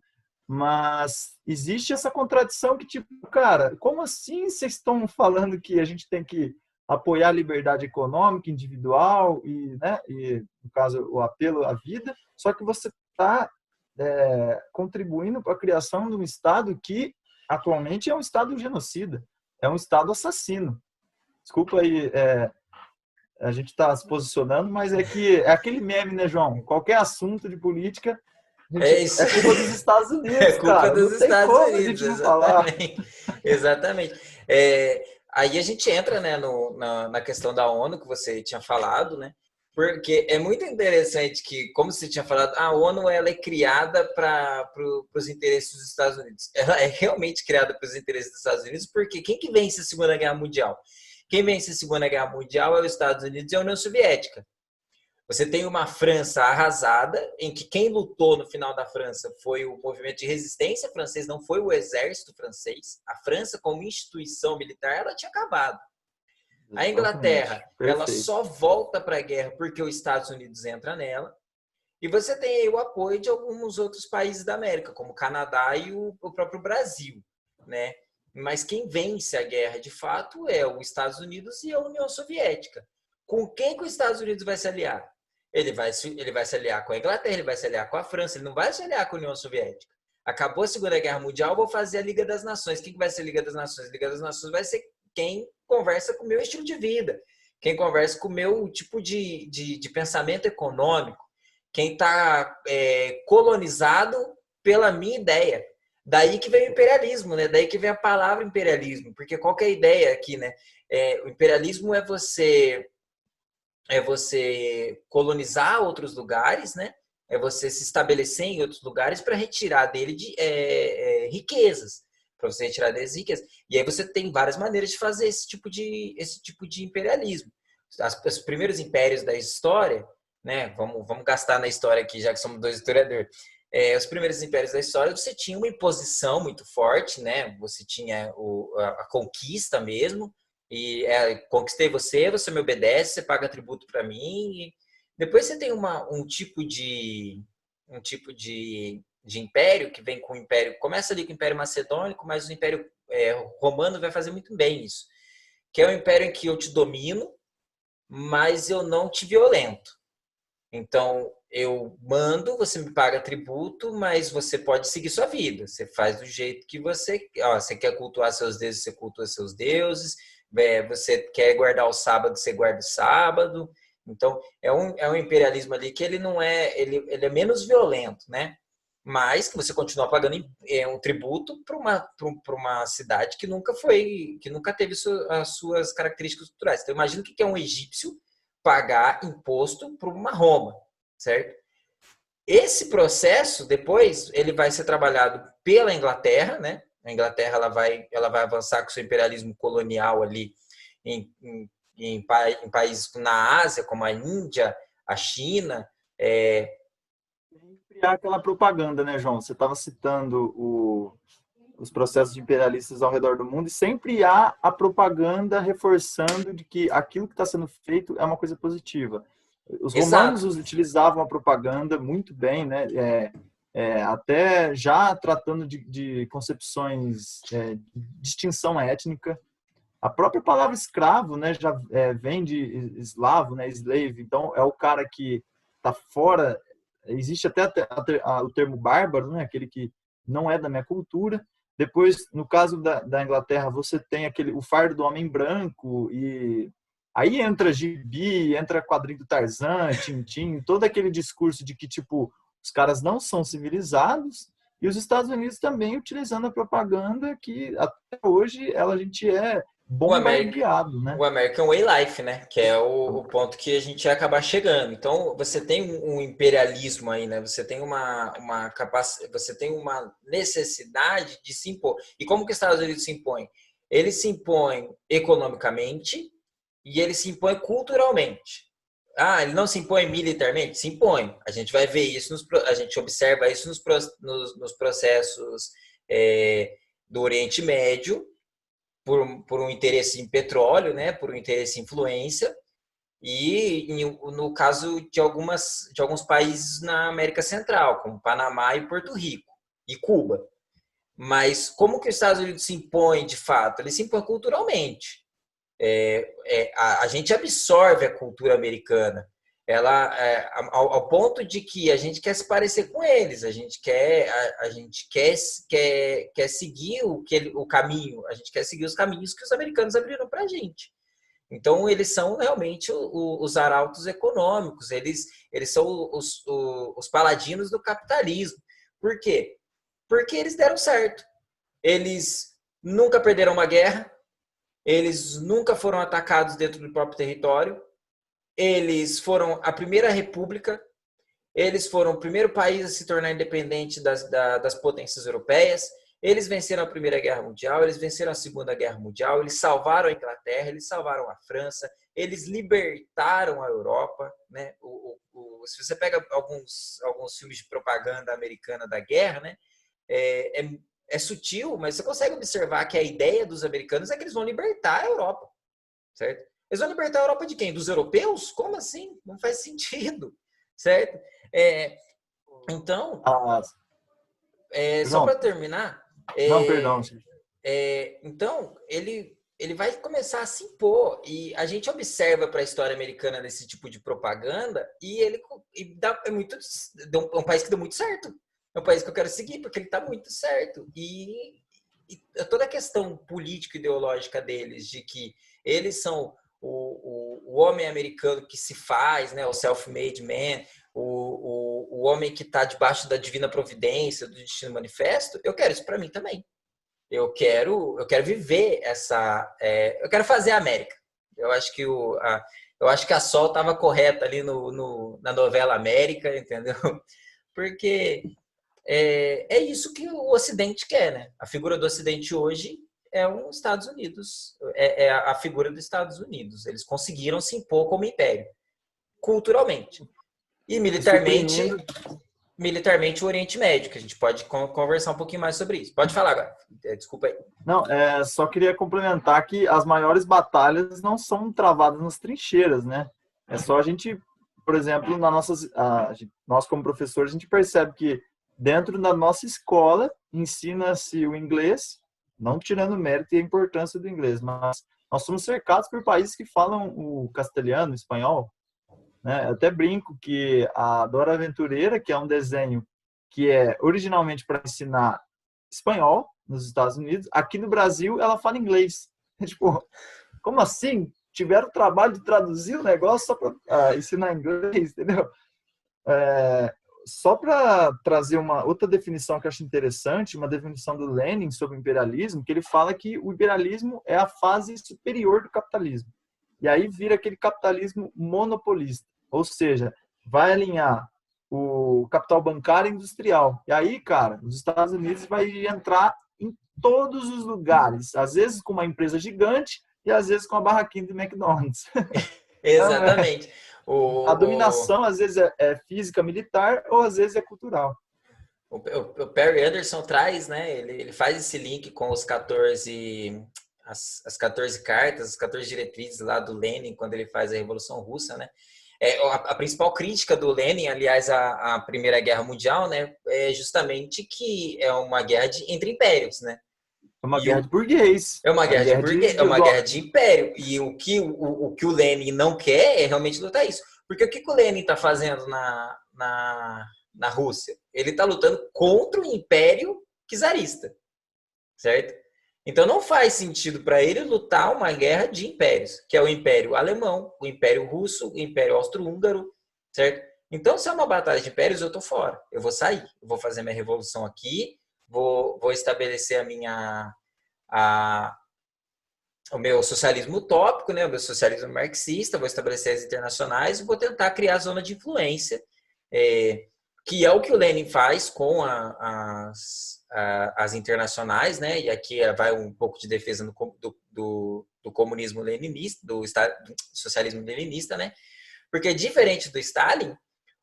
mas existe essa contradição que, tipo, cara, como assim vocês estão falando que a gente tem que apoiar a liberdade econômica, individual e, né, e no caso, o apelo à vida, só que você está contribuindo para a criação de um Estado que atualmente é um Estado genocida, é um Estado assassino. Desculpa aí, a gente está se posicionando, mas é que é aquele meme, né, João? Qualquer assunto de política, Isso. é culpa dos Estados É Unidos, culpa cara. dos Não tem Estados como a Unidos, gente não falar. exatamente. Exatamente. Aí a gente entra, né, na questão da ONU que você tinha falado, né? Porque é muito interessante que, como você tinha falado, a ONU ela é criada para os interesses dos Estados Unidos. Ela é realmente criada para os interesses dos Estados Unidos, porque quem que vence a Segunda Guerra Mundial? Quem vence a Segunda Guerra Mundial é os Estados Unidos e a União Soviética. Você tem uma França arrasada, em que quem lutou no final da França foi o movimento de resistência francês, não foi o exército francês. A França, como instituição militar, ela tinha acabado. A Inglaterra, ela só volta para a guerra porque os Estados Unidos entra nela. E você tem aí o apoio de alguns outros países da América, como o Canadá e o próprio Brasil, né? Mas quem vence a guerra, de fato, é os Estados Unidos e a União Soviética. Com quem que os Estados Unidos vai se aliar? Ele vai se aliar com a Inglaterra, ele vai se aliar com a França, ele não vai se aliar com a União Soviética. Acabou a Segunda Guerra Mundial, vou fazer a Liga das Nações. Quem que vai ser a Liga das Nações? A Liga das Nações vai ser quem conversa com o meu estilo de vida, quem conversa com o meu tipo de pensamento econômico, quem está colonizado pela minha ideia. Daí que vem o imperialismo, né? Daí que vem a palavra imperialismo, porque qual que é a ideia aqui, né? O imperialismo é você colonizar outros lugares, né? É você se estabelecer em outros lugares para retirar dele riquezas, para você retirar deles riquezas. E aí você tem várias maneiras de fazer esse tipo de imperialismo. Os primeiros impérios da história, né? Vamos gastar na história aqui, já que somos dois historiadores. Os primeiros impérios da história, você tinha uma imposição muito forte, né? Você tinha a conquista mesmo, e conquistei você, você me obedece, você paga tributo para mim. E depois você tem um tipo de império que vem com o império, começa ali com o Império Macedônico, mas o Império Romano vai fazer muito bem isso, que é o império em que eu te domino, mas eu não te violento. Então, eu mando, você me paga tributo, mas você pode seguir sua vida. Você faz do jeito que você... você quer cultuar seus deuses, você cultua seus deuses. Você quer guardar o sábado, você guarda o sábado. Então, é um imperialismo ali que ele não é... Ele é menos violento, né? Mas que você continua pagando um tributo para uma cidade que nunca teve as suas características culturais. Então, imagina o que é um egípcio pagar imposto para uma Roma, certo? Esse processo, depois, ele vai ser trabalhado pela Inglaterra, né? A Inglaterra ela vai avançar com seu imperialismo colonial ali em países na Ásia, como a Índia, a China. Criar aquela propaganda, né, João? Você estava citando os processos imperialistas ao redor do mundo e sempre há a propaganda reforçando de que aquilo que está sendo feito é uma coisa positiva. Os romanos utilizavam a propaganda muito bem, né? Até já tratando de concepções de distinção étnica. A própria palavra escravo, né, já vem de eslavo, né, slave. Então é o cara que está fora. Existe até o termo bárbaro, né, aquele que não é da minha cultura. Depois, no caso da Inglaterra, você tem o fardo do homem branco, e aí entra gibi, entra quadrinho do Tarzan, Tintin, todo aquele discurso de que, tipo, os caras não são civilizados, e os Estados Unidos também utilizando a propaganda que, até hoje, a gente é bombardeado, né? O American Way Life, né? Que é o ponto que a gente ia acabar chegando. Então, você tem um imperialismo aí, né? Você tem você tem uma necessidade de se impor. E como que os Estados Unidos se impõem? Ele se impõe economicamente e ele se impõe culturalmente. ele não se impõe militarmente? Se impõe. A gente vai ver isso, a gente observa isso nos processos do Oriente Médio, por um interesse em petróleo, né, por um interesse em influência, e no caso de alguns países na América Central, como Panamá e Porto Rico, e Cuba. Mas como que os Estados Unidos se impõe de fato? Ele se impõe culturalmente. A gente absorve a cultura americana, ao ponto de que a gente quer se parecer com eles, a gente quer seguir o caminho, a gente quer seguir os caminhos que os americanos abriram para a gente. Então, eles são realmente os arautos econômicos, eles são os paladinos do capitalismo. Por quê? Porque eles deram certo. Eles nunca perderam uma guerra, eles nunca foram atacados dentro do próprio território, eles foram a primeira república, eles foram o primeiro país a se tornar independente das potências europeias, eles venceram a Primeira Guerra Mundial, eles venceram a Segunda Guerra Mundial, eles salvaram a Inglaterra, eles salvaram a França, eles libertaram a Europa, né? Se você pega alguns filmes de propaganda americana da guerra, né? É sutil, mas você consegue observar que a ideia dos americanos é que eles vão libertar a Europa, certo? Eles vão libertar a Europa de quem? Dos europeus? Como assim? Não faz sentido, certo? Então, só para terminar, não, perdão. então ele vai começar a se impor, e a gente observa para a história americana desse tipo de propaganda, e é um país que deu muito certo. É um país que eu quero seguir, porque ele está muito certo. E toda a questão político-ideológica deles, de que eles são o homem americano que se faz, né, o self-made man, o homem que está debaixo da divina providência, do destino manifesto, eu quero isso para mim também. Eu quero viver eu quero fazer a América. Eu acho que a Sol estava correta ali na novela América, entendeu? Porque é isso que o Ocidente quer, né? A figura do Ocidente hoje é os Estados Unidos, é a figura dos Estados Unidos. Eles conseguiram se impor como império, culturalmente. E Suprimindo. militarmente o Oriente Médio, que a gente pode conversar um pouquinho mais sobre isso. Pode falar agora. Desculpa aí. Não, só queria complementar que as maiores batalhas não são travadas nas trincheiras, né? É só a gente, por exemplo, nós como professores, a gente percebe que dentro da nossa escola ensina-se o inglês, não tirando o mérito e a importância do inglês, mas nós somos cercados por países que falam o castelhano, o espanhol, né? Eu até brinco que a Dora Aventureira, que é um desenho que é originalmente para ensinar espanhol nos Estados Unidos, aqui no Brasil ela fala inglês. Tipo, como assim? Tiveram o trabalho de traduzir o negócio só para ensinar inglês, entendeu? Só para trazer uma outra definição que eu acho interessante, uma definição do Lenin sobre o imperialismo, que ele fala que o imperialismo é a fase superior do capitalismo. E aí vira aquele capitalismo monopolista, ou seja, vai alinhar o capital bancário e industrial. E aí, cara, os Estados Unidos vai entrar em todos os lugares, às vezes com uma empresa gigante e às vezes com a barraquinha do McDonald's. Exatamente. A dominação, às vezes, é física, militar, ou às vezes é cultural. O Perry Anderson traz, né? Ele faz esse link com as 14 cartas, as 14 diretrizes lá do Lenin, quando ele faz a Revolução Russa, né? A principal crítica do Lenin, aliás, à Primeira Guerra Mundial, né? É justamente que é uma guerra entre impérios, né? É uma guerra de burguês. É uma guerra de burguês, é uma guerra de império. E o que o Lenin não quer é realmente lutar isso. Porque o que o Lenin está fazendo na Rússia? Ele está lutando contra o Império Czarista, certo? Então não faz sentido para ele lutar uma guerra de impérios, que é o Império Alemão, o Império Russo, o Império Austro-Húngaro, certo? Então, se é uma batalha de impérios, eu estou fora. Eu vou sair, eu vou fazer minha revolução aqui, vou estabelecer o meu socialismo utópico, né, o meu socialismo marxista, vou estabelecer as internacionais e vou tentar criar a zona de influência, que é o que o Lenin faz com as internacionais, né? E aqui vai um pouco de defesa do comunismo leninista, do socialismo leninista, né? Porque diferente do Stalin,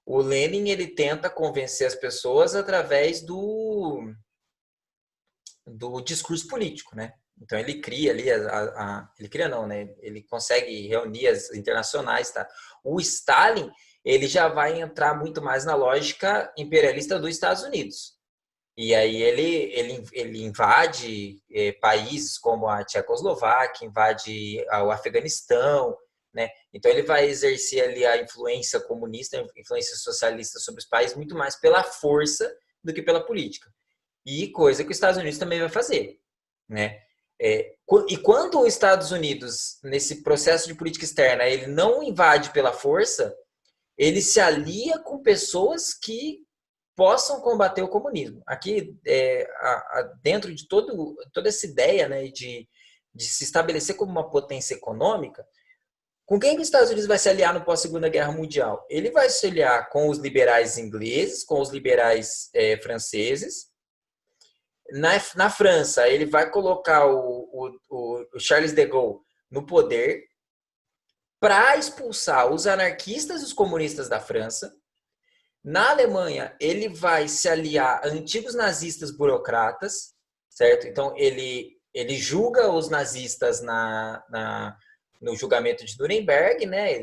o Lenin ele tenta convencer as pessoas através do discurso político, né? Então ele cria ali ele cria não, né? Ele consegue reunir as internacionais, tá? O Stalin ele já vai entrar muito mais na lógica imperialista dos Estados Unidos. E aí ele invade países como a Tchecoslováquia, invade o Afeganistão, né? Então ele vai exercer ali a influência comunista, a influência socialista sobre os países muito mais pela força do que pela política. E coisa que os Estados Unidos também vai fazer, né? E quando os Estados Unidos, nesse processo de política externa, ele não invade pela força, ele se alia com pessoas que possam combater o comunismo. Aqui, dentro de toda essa ideia, né, de se estabelecer como uma potência econômica, com quem que os Estados Unidos vai se aliar no pós-Segunda Guerra Mundial? Ele vai se aliar com os liberais ingleses, com os liberais franceses. Na França, ele vai colocar o Charles de Gaulle no poder para expulsar os anarquistas e os comunistas da França. Na Alemanha, ele vai se aliar a antigos nazistas burocratas, certo? Então, ele julga os nazistas no julgamento de Nuremberg, né?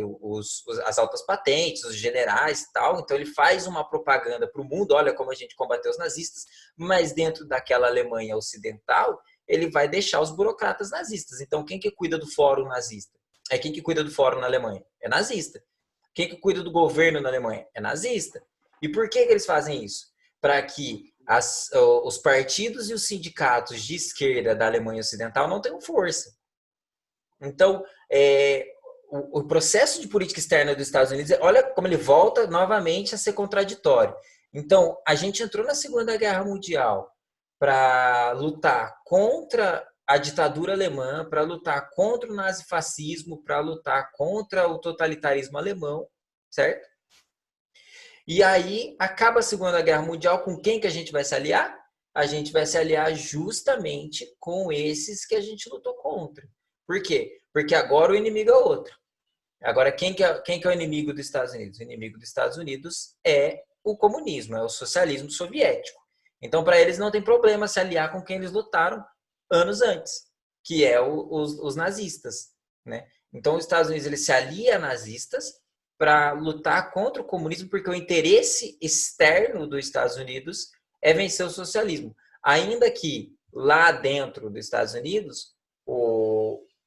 As altas patentes, os generais e tal. Então, ele faz uma propaganda para o mundo, olha como a gente combateu os nazistas, mas dentro daquela Alemanha ocidental, ele vai deixar os burocratas nazistas. Então, quem que cuida do fórum nazista? Quem que cuida do fórum na Alemanha? É nazista. Quem que cuida do governo na Alemanha? É nazista. E por que eles fazem isso? Para que os partidos e os sindicatos de esquerda da Alemanha Ocidental não tenham força. Então, o processo de política externa dos Estados Unidos, olha como ele volta novamente a ser contraditório. Então, a gente entrou na Segunda Guerra Mundial para lutar contra a ditadura alemã, para lutar contra o nazifascismo, para lutar contra o totalitarismo alemão, certo? E aí, acaba a Segunda Guerra Mundial, com quem que a gente vai se aliar? A gente vai se aliar justamente com esses que a gente lutou contra. Por quê? Porque agora o inimigo é outro. Agora, quem que é o inimigo dos Estados Unidos? O inimigo dos Estados Unidos é o comunismo, é o socialismo soviético. Então, para eles não tem problema se aliar com quem eles lutaram anos antes, que é os nazistas, né? Então, os Estados Unidos ele se alia a nazistas para lutar contra o comunismo, porque o interesse externo dos Estados Unidos é vencer o socialismo. Ainda que lá dentro dos Estados Unidos,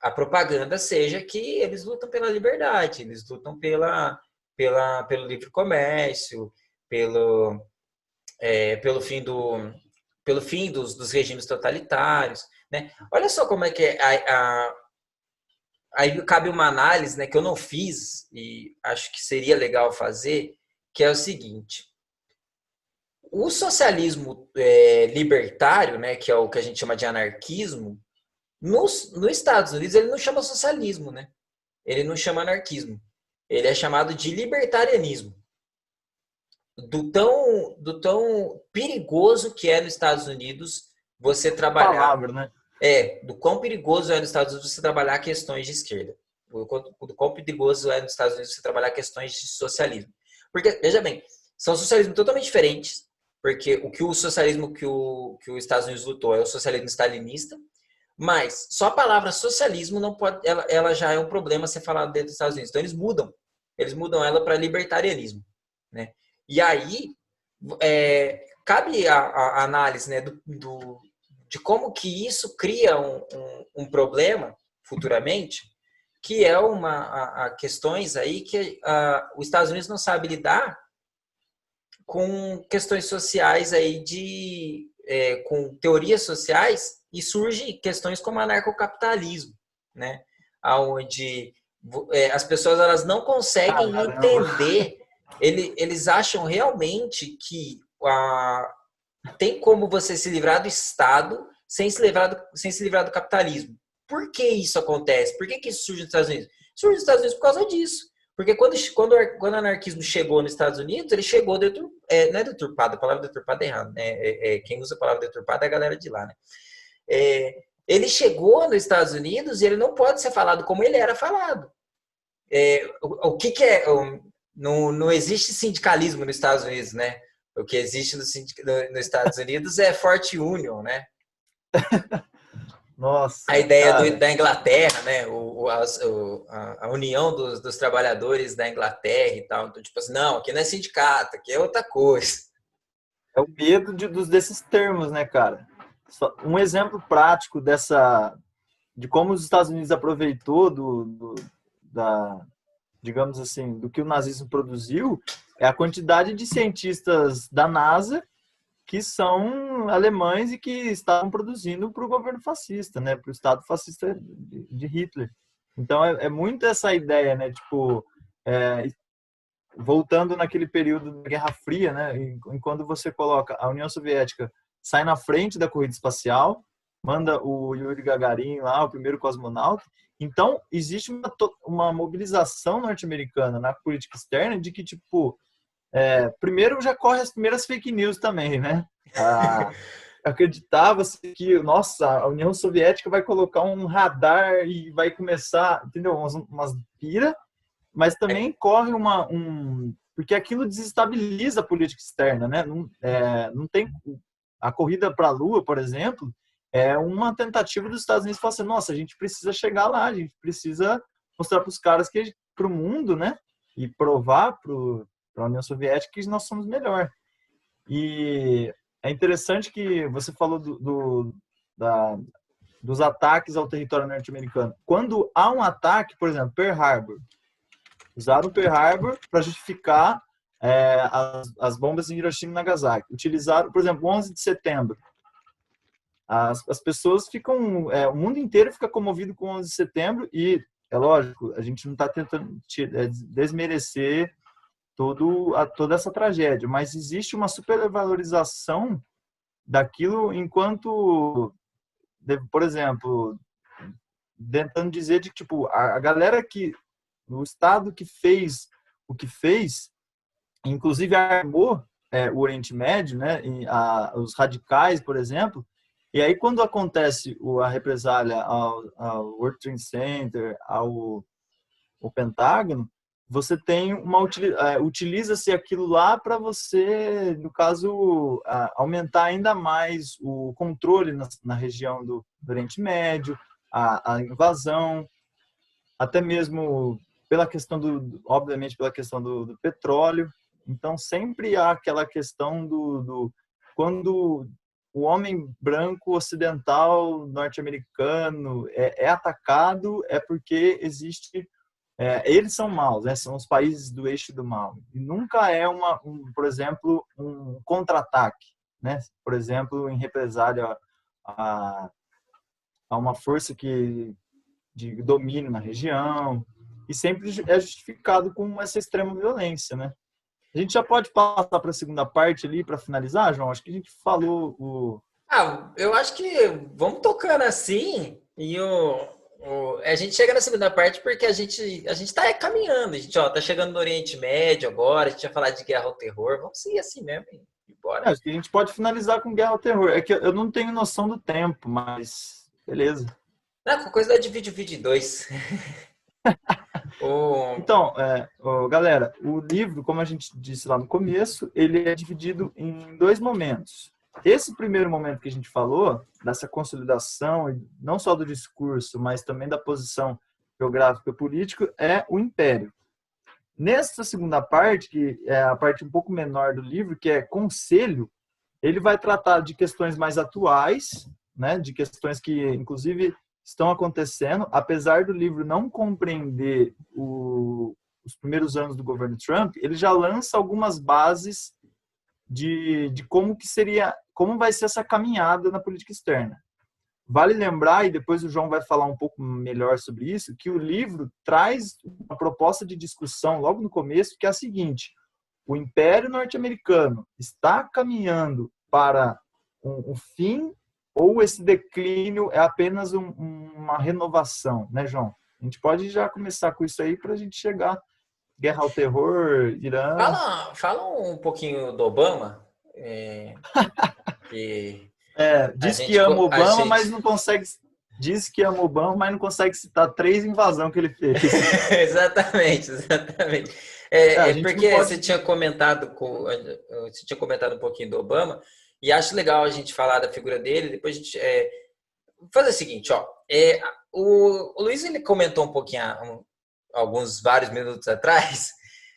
a propaganda seja que eles lutam pela liberdade, eles lutam pelo livre comércio, pelo fim dos regimes totalitários, né? Olha só como é que aí cabe uma análise, né, que eu não fiz e acho que seria legal fazer, que é o seguinte: o socialismo libertário, né, que é o que a gente chama de anarquismo, nos Estados Unidos ele não chama socialismo, né? Ele não chama anarquismo. Ele é chamado de libertarianismo. Do tão perigoso que é nos Estados Unidos você trabalhar. Palavra, né? Do quão perigoso é nos Estados Unidos você trabalhar questões de esquerda. Do quão perigoso é nos Estados Unidos você trabalhar questões de socialismo. Porque, veja bem, são socialismos totalmente diferentes, porque o socialismo que os Estados Unidos lutou é o socialismo stalinista, mas só a palavra socialismo não pode, ela já é um problema ser falado dentro dos Estados Unidos. Então eles mudam ela para libertarianismo, né? E aí cabe a análise, né, de como que isso cria um problema futuramente, que é questões aí que os Estados Unidos não sabe lidar com questões sociais aí com teorias sociais, e surgem questões como anarcocapitalismo, né? Onde as pessoas elas não conseguem entender, eles acham realmente que tem como você se livrar do Estado sem se livrar do capitalismo. Por que isso acontece? Por que isso surge nos Estados Unidos? Surge nos Estados Unidos por causa disso. Porque quando o anarquismo chegou nos Estados Unidos, ele chegou não é deturpado, a palavra deturpada é errada, né? Quem usa a palavra deturpada é a galera de lá, né? Ele chegou nos Estados Unidos e ele não pode ser falado como ele era falado. o que é... Não existe sindicalismo nos Estados Unidos, né? O que existe nos Estados Unidos é Forte Union, né? A Nossa, ideia cara, da Inglaterra, né? A união dos trabalhadores da Inglaterra e tal. Então, tipo assim, não, aqui não é sindicato, aqui é outra coisa. é o medo desses termos, né, cara? Um exemplo prático de como os Estados Unidos aproveitou digamos assim, do que o nazismo produziu, é a quantidade de cientistas da NASA que são alemães e que estavam produzindo para o governo fascista, né, para o Estado fascista de Hitler. Então é muito essa ideia, né, tipo, voltando naquele período da Guerra Fria, né, quando você coloca a União Soviética sai na frente da corrida espacial, manda o Yuri Gagarin lá, o primeiro cosmonauta. Então, existe uma mobilização norte-americana na política externa de que, tipo, primeiro já corre as primeiras fake news também, né? Acreditava-se que, nossa, a União Soviética vai colocar um radar e vai começar, entendeu? Umas pira, mas também corre porque aquilo desestabiliza a política externa, né? Não tem a corrida para a Lua, por exemplo, é uma tentativa dos Estados Unidos falar assim, nossa, a gente precisa chegar lá, a gente precisa mostrar para os caras para o mundo, né? E provar para a União Soviética que nós somos melhor. E é interessante que você falou dos ataques ao território norte-americano. Quando há um ataque, por exemplo, Pearl Harbor, usaram Pearl Harbor para justificar as bombas em Hiroshima e Nagasaki. Utilizaram, por exemplo, 11 de setembro. As pessoas ficam, o mundo inteiro fica comovido com 11 de setembro e, é lógico, a gente não está tentando desmerecer toda essa tragédia, mas existe uma supervalorização daquilo enquanto, por exemplo, tentando dizer de tipo, a galera o Estado que fez o que fez, inclusive armou o Oriente Médio, né, os radicais, por exemplo, e aí quando acontece a represália ao World Trade Center, ao Pentágono, você tem utiliza-se aquilo lá para você, no caso, aumentar ainda mais o controle na região do Oriente Médio, a invasão, até mesmo pela questão obviamente pela questão do petróleo. Então sempre há aquela questão quando o homem branco ocidental norte-americano é atacado, é porque existe eles são maus, né? São os países do eixo do mal. E nunca é por exemplo, um contra-ataque, né? Por exemplo, em represália a uma força de domínio na região, e sempre é justificado com essa extrema violência, né? A gente já pode passar para a segunda parte ali para finalizar, João? Acho que a gente falou eu acho que vamos tocando assim e a gente chega na segunda parte porque a gente está caminhando, a gente tá chegando no Oriente Médio agora, a gente vai falar de guerra ao terror, vamos seguir assim mesmo e bora. Acho que a gente pode finalizar com guerra ao terror. É que eu não tenho noção do tempo, mas beleza. Qualquer coisa dá divide o vídeo em dois. Então, galera, o livro, como a gente disse lá no começo, ele é dividido em dois momentos. Esse primeiro momento que a gente falou, dessa consolidação, não só do discurso, mas também da posição geográfica e política, é o Império. Nessa segunda parte, que é a parte um pouco menor do livro, que é Conselho, ele vai tratar de questões mais atuais, né, de questões que, inclusive, estão acontecendo, apesar do livro não compreender os primeiros anos do governo Trump, ele já lança algumas bases de como vai ser essa caminhada na política externa. Vale lembrar, e depois o João vai falar um pouco melhor sobre isso, que o livro traz uma proposta de discussão logo no começo, que é a seguinte: o Império Norte-Americano está caminhando para um fim, ou esse declínio é apenas uma renovação, né, João? A gente pode já começar com isso aí para a gente chegar. Guerra ao terror, Irã. Fala um pouquinho do Obama. Diz que ama Obama, mas não consegue. diz que ama o Obama, mas não consegue citar 3 invasões que ele fez. Exatamente, exatamente. A É gente não porque você pode. tinha comentado você tinha comentado um pouquinho do Obama, e acho legal a gente falar da figura dele, depois a gente fazer o seguinte, ó. O Luiz ele comentou um pouquinho, vários minutos atrás,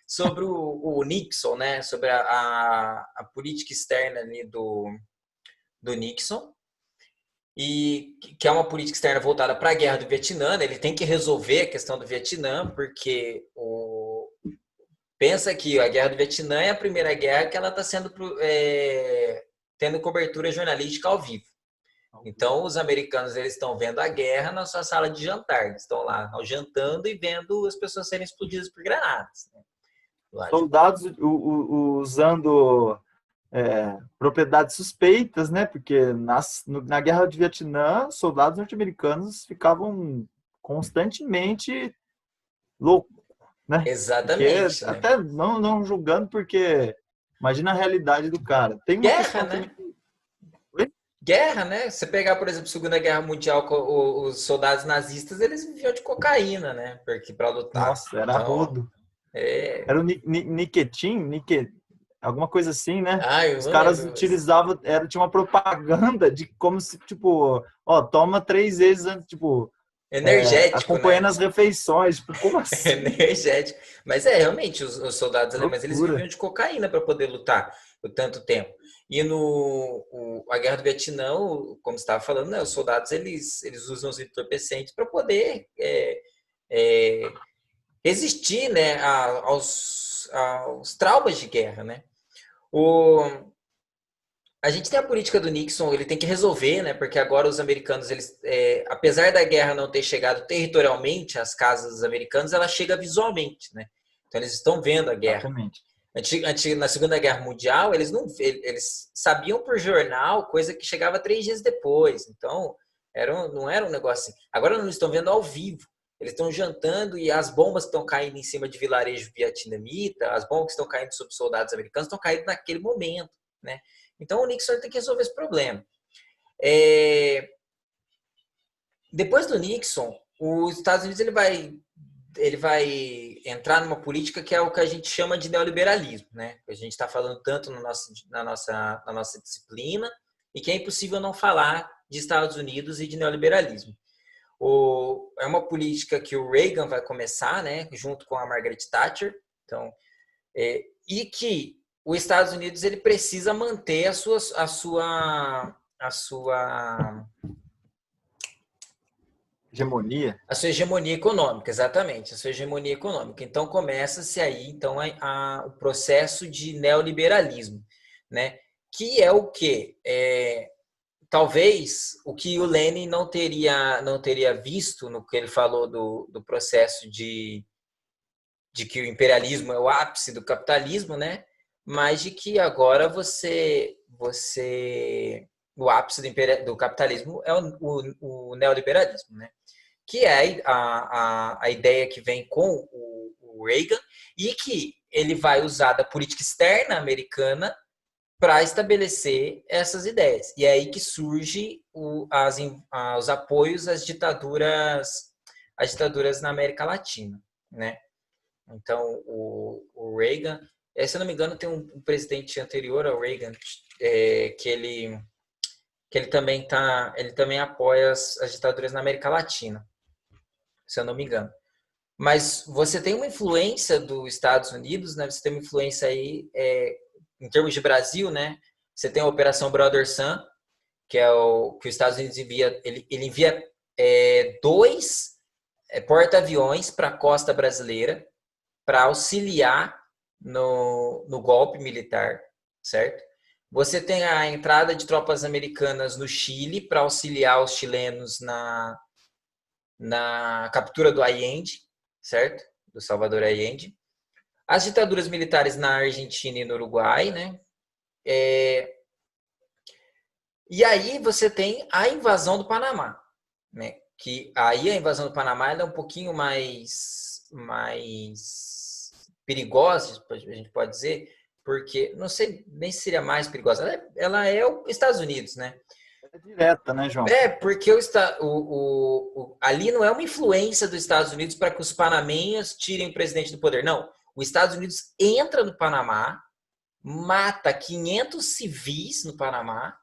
sobre o Nixon, né? Sobre a política externa ali do Nixon, e que é uma política externa voltada para a guerra do Vietnã, né? Ele tem que resolver a questão do Vietnã, porque pensa que a guerra do Vietnã é a primeira guerra que ela está sendo tendo cobertura jornalística ao vivo. Então, os americanos eles estão vendo a guerra na sua sala de jantar. Eles estão lá jantando e vendo as pessoas serem explodidas por granadas. Né? Soldados usando propriedades suspeitas, né? Porque na Guerra do Vietnã, soldados norte-americanos ficavam constantemente loucos, né? Porque Exatamente, né? até não julgando, porque imagina a realidade do cara. Tem uma Guerra, questão né? também. Oi? Guerra, né? Você pegar, por exemplo, a Segunda Guerra Mundial, os soldados nazistas, eles viviam de cocaína, né? Porque para lutar. Nossa, era Então, rodo. é. Era o alguma coisa assim, né? Ah, eu Os não caras lembro. utilizavam, tinha uma propaganda de como se, tipo, ó, toma 3 vezes antes, tipo, Energético, acompanhando né? as refeições. Tipo, como assim? Energético. Mas realmente, os soldados alemães eles Loucura. viviam de cocaína para poder lutar por tanto tempo. E a Guerra do Vietnã, como você estava falando, né, os soldados eles usam os entorpecentes para poder é, resistir, né, aos traumas de guerra, né? O, a gente tem a política do Nixon, ele tem que resolver, né? Porque agora os americanos, apesar da guerra não ter chegado territorialmente às casas dos americanos, ela chega visualmente, né? Então eles estão vendo a guerra. Exatamente. Na Segunda Guerra Mundial, eles sabiam por jornal coisa que chegava 3 dias depois. Então não era um negócio assim. Agora não estão vendo ao vivo. Eles estão jantando e as bombas que estão caindo em cima de vilarejo vietnamita, as bombas que estão caindo sobre soldados americanos estão caindo naquele momento, né? Então o Nixon tem que resolver esse problema. Depois do Nixon, os Estados Unidos ele vai entrar numa política que é o que a gente chama de neoliberalismo, né? A gente está falando tanto na nossa disciplina e que é impossível não falar de Estados Unidos e de neoliberalismo. É uma política que o Reagan vai começar, né? Junto com a Margaret Thatcher. Então, e que os Estados Unidos ele precisa manter Hegemonia. a sua hegemonia econômica, exatamente, a sua hegemonia econômica. Então começa-se aí então o processo de neoliberalismo, né? Que é o que talvez o que o Lenin não teria visto no que ele falou do processo de que o imperialismo é o ápice do capitalismo, né? Mas de que agora o ápice do capitalismo é o neoliberalismo, né? Que é a ideia que vem com o Reagan e que ele vai usar da política externa americana para estabelecer essas ideias. E é aí que surge os apoios às ditaduras na América Latina, né? Então, o Reagan, se eu não me engano, tem um presidente anterior ao Reagan que ele também apoia as ditaduras na América Latina, se eu não me engano. Mas você tem uma influência dos Estados Unidos, né? Você tem uma influência aí em termos de Brasil, né? Você tem a Operação Brother Sun, que é o que os Estados Unidos envia, ele envia 2 porta-aviões para a costa brasileira para auxiliar no golpe militar, certo? Você tem a entrada de tropas americanas no Chile para auxiliar os chilenos na captura do Allende, certo? Do Salvador Allende. As ditaduras militares na Argentina e no Uruguai, né? E aí você tem a invasão do Panamá, né? Que aí a invasão do Panamá é um pouquinho mais perigosa, a gente pode dizer, porque não sei nem se seria mais perigosa. Ela é os Estados Unidos, né? É direta, né, João? Porque ali não é uma influência dos Estados Unidos para que os panamenhos tirem o presidente do poder. Não. Os Estados Unidos entra no Panamá, mata 500 civis no Panamá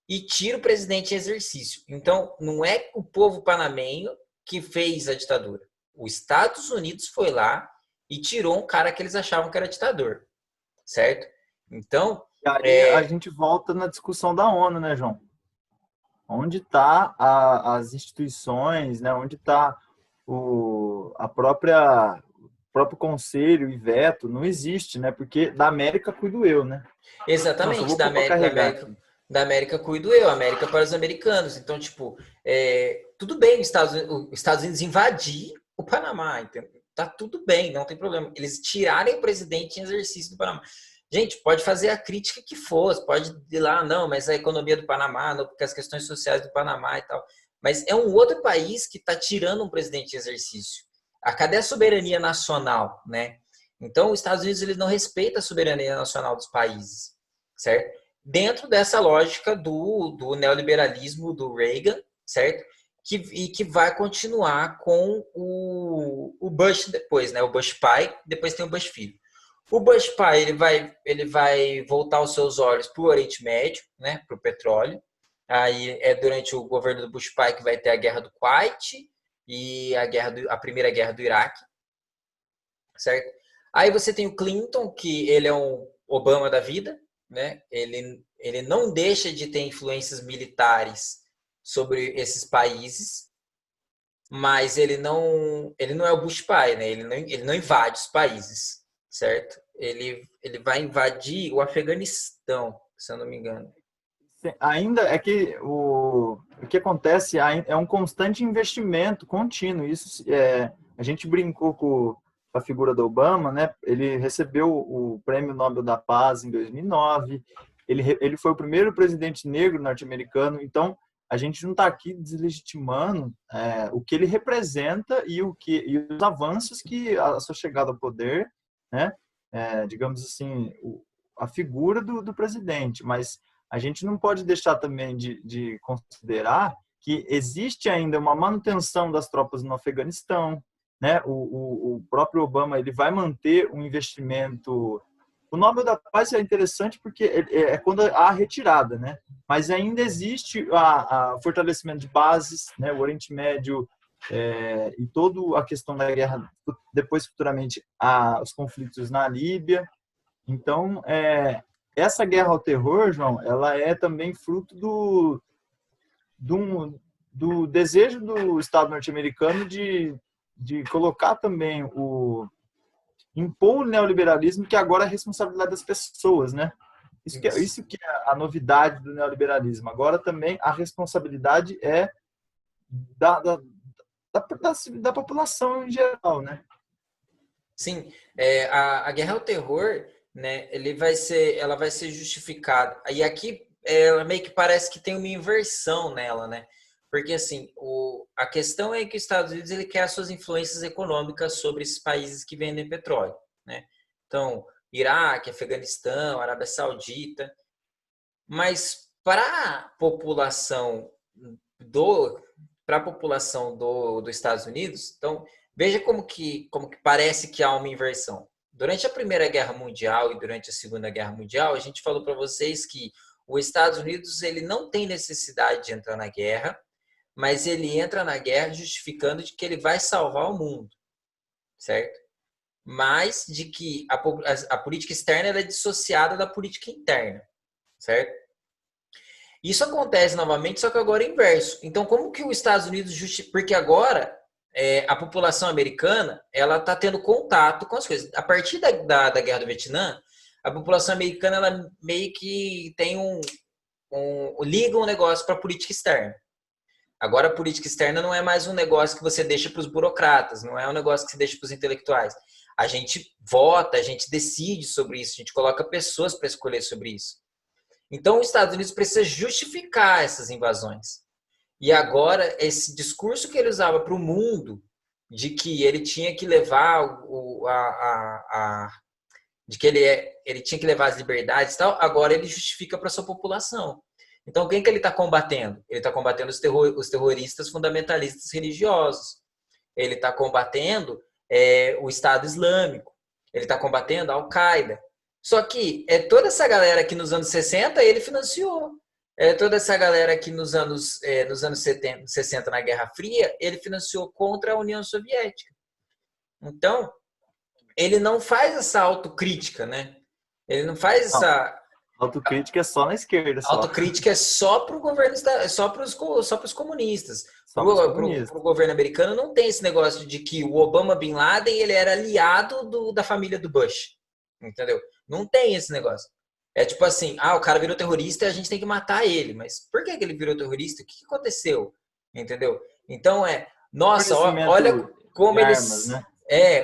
e tira o presidente em exercício. Então, não é o povo panamenho que fez a ditadura. Os Estados Unidos foi lá e tirou um cara que eles achavam que era ditador, certo? Então, E aí a gente volta na discussão da ONU, né, João? Onde está as instituições, né? Onde está o próprio conselho e veto? Não existe, né? Porque da América cuido eu, né? Nossa, eu exatamente, vou pôr para carregar aqui. da América cuido eu, América para os americanos. Então, tipo, tudo bem os Estados Unidos invadir o Panamá, entendeu? Tá tudo bem, não tem problema. Eles tirarem o presidente em exercício do Panamá. Gente, pode fazer a crítica que for, pode ir lá, não, mas a economia do Panamá, não, porque as questões sociais do Panamá e tal. Mas é um outro país que está tirando um presidente em exercício. Cadê a soberania nacional, né? Então, os Estados Unidos eles não respeitam a soberania nacional dos países, certo? Dentro dessa lógica do neoliberalismo do Reagan, certo? E que vai continuar com o Bush depois, né? O Bush pai, depois tem o Bush filho. O Bush pai ele vai voltar os seus olhos para o Oriente Médio, né? Para o petróleo. Aí é durante o governo do Bush pai que vai ter a guerra do Kuwait e a primeira guerra do Iraque, certo? Aí você tem o Clinton, que ele é um Obama da vida, né? Ele não deixa de ter influências militares sobre esses países, mas ele não é o Bush pai, né? Ele não invade os países, certo? Ele vai invadir o Afeganistão, se eu não me engano. Ainda é que o que acontece é um constante investimento contínuo. Isso a gente brincou com a figura do Obama, né? Ele recebeu o Prêmio Nobel da Paz em 2009. Ele foi o primeiro presidente negro norte-americano. Então, a gente não está aqui deslegitimando o que ele representa e os avanços que a sua chegada ao poder, né? Digamos assim, a figura do presidente, mas a gente não pode deixar também de considerar que existe ainda uma manutenção das tropas no Afeganistão, né? O próprio Obama ele vai manter um investimento. O Nobel da Paz é interessante porque é quando há retirada, né? Mas ainda existe a fortalecimento de bases, né? O Oriente Médio e toda a questão da guerra, depois futuramente os conflitos na Líbia. Então, essa guerra ao terror, João, ela é também fruto do desejo do Estado norte-americano de colocar também impor o neoliberalismo, que agora é responsabilidade das pessoas, né? Isso que é a novidade do neoliberalismo. Agora também a responsabilidade é da população em geral, né? Sim, a guerra ao terror, né? Ela vai ser justificada. E aqui ela meio que parece que tem uma inversão nela, né? Porque assim, a questão é que os Estados Unidos ele quer as suas influências econômicas sobre esses países que vendem petróleo, né? Então, Iraque, Afeganistão, Arábia Saudita, mas para a população dos Estados Unidos, então veja como que parece que há uma inversão. Durante a Primeira Guerra Mundial e durante a Segunda Guerra Mundial, a gente falou para vocês que os Estados Unidos ele não tem necessidade de entrar na guerra, mas ele entra na guerra justificando de que ele vai salvar o mundo, certo? Mas de que a política externa é dissociada da política interna, certo? Isso acontece novamente, só que agora é inverso. Então, como que os Estados Unidos justifica? Porque agora a população americana ela está tendo contato com as coisas. A partir da Guerra do Vietnã, a população americana ela meio que tem liga um negócio para a política externa. Agora, a política externa não é mais um negócio que você deixa para os burocratas, não é um negócio que você deixa para os intelectuais. A gente vota, a gente decide sobre isso, a gente coloca pessoas para escolher sobre isso. Então, os Estados Unidos precisa justificar essas invasões. E agora, esse discurso que ele usava para o mundo, de que ele tinha que levar de que ele tinha que levar as liberdades e tal, agora ele justifica para a sua população. Então, quem que ele está combatendo? Ele está combatendo os terroristas fundamentalistas religiosos. Ele está combatendo o Estado Islâmico. Ele está combatendo a Al-Qaeda. Só que toda essa galera que nos anos 60 ele financiou. Toda essa galera que nos anos 70, 60, na Guerra Fria, ele financiou contra a União Soviética. Então, ele não faz essa autocrítica, né? Ele não faz essa... Autocrítica é só na esquerda. Só. Autocrítica é só para o governo, só para os comunistas. Para o governo americano não tem esse negócio de que o Obama Bin Laden ele era aliado da família do Bush. Entendeu? Não tem esse negócio. É tipo assim, o cara virou terrorista e a gente tem que matar ele. Mas por que ele virou terrorista? O que aconteceu? Entendeu? Então nossa, olha como eles... Armas, né?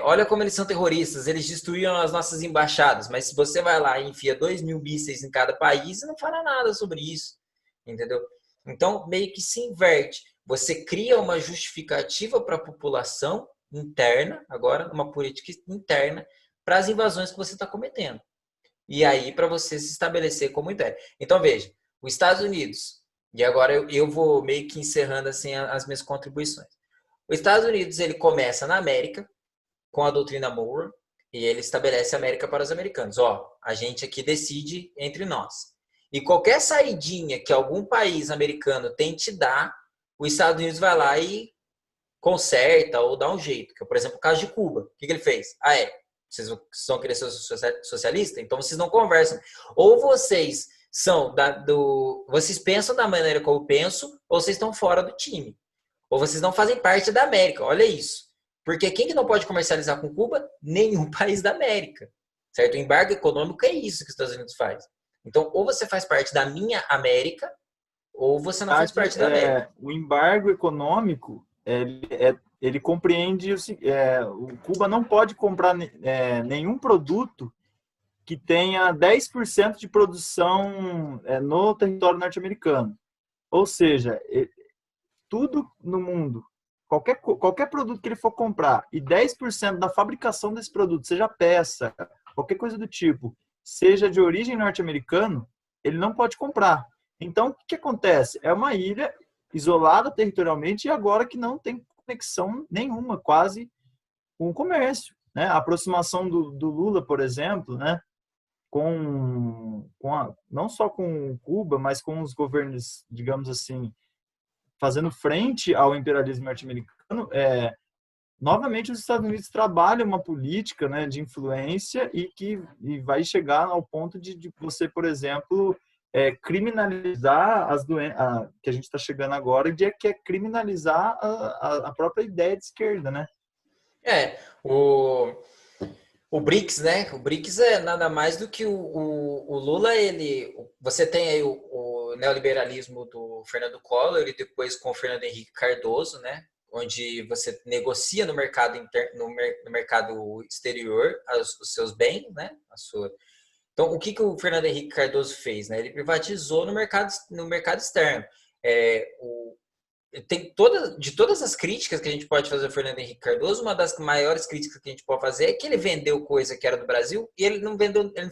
Olha como eles são terroristas, eles destruíram as nossas embaixadas, mas se você vai lá e enfia 2.000 mísseis em cada país, não fala nada sobre isso, entendeu? Então, meio que se inverte. Você cria uma justificativa para a população interna, agora, uma política interna, para as invasões que você está cometendo. E aí, para você se estabelecer como império. Então, veja, os Estados Unidos, e agora eu vou meio que encerrando assim as minhas contribuições. Os Estados Unidos, ele começa na América, com a doutrina Monroe, e ele estabelece a América para os americanos. A gente aqui decide entre nós. E qualquer saidinha que algum país americano tente dar, os Estados Unidos vai lá e conserta ou dá um jeito. Que é, por exemplo, o caso de Cuba. O que ele fez? Vocês vão querer ser socialista? Então vocês não conversam. Ou vocês são vocês pensam da maneira como eu penso, ou vocês estão fora do time. Ou vocês não fazem parte da América. Olha isso. Porque quem que não pode comercializar com Cuba? Nenhum país da América. Certo? O embargo econômico é isso que os Estados Unidos faz. Então, ou você faz parte da minha América, ou você não faz parte da América. O embargo econômico, ele compreende o Cuba não pode comprar nenhum produto que tenha 10% de produção no território norte-americano. Ou seja, tudo no mundo, qualquer produto que ele for comprar e 10% da fabricação desse produto, seja peça, qualquer coisa do tipo, seja de origem norte-americana, ele não pode comprar. Então, o que acontece? É uma ilha isolada territorialmente e agora que não tem conexão nenhuma, quase, com o comércio. Né? A aproximação do Lula, por exemplo, né? Não só com Cuba, mas com os governos, digamos assim, fazendo frente ao imperialismo norte-americano, novamente os Estados Unidos trabalham uma política, né, de influência e vai chegar ao ponto de você, por exemplo, criminalizar as doenças, que a gente está chegando agora, que é criminalizar a própria ideia de esquerda, né? O BRICS, né? O BRICS é nada mais do que o Lula, você tem aí o neoliberalismo do Fernando Collor e depois com o Fernando Henrique Cardoso, né? Onde você negocia no mercado interno, no mercado exterior os seus bens, né? Então, o que o Fernando Henrique Cardoso fez, né? Ele privatizou no mercado externo. De todas as críticas que a gente pode fazer ao Fernando Henrique Cardoso, uma das maiores críticas que a gente pode fazer é que ele vendeu coisa que era do Brasil e ele não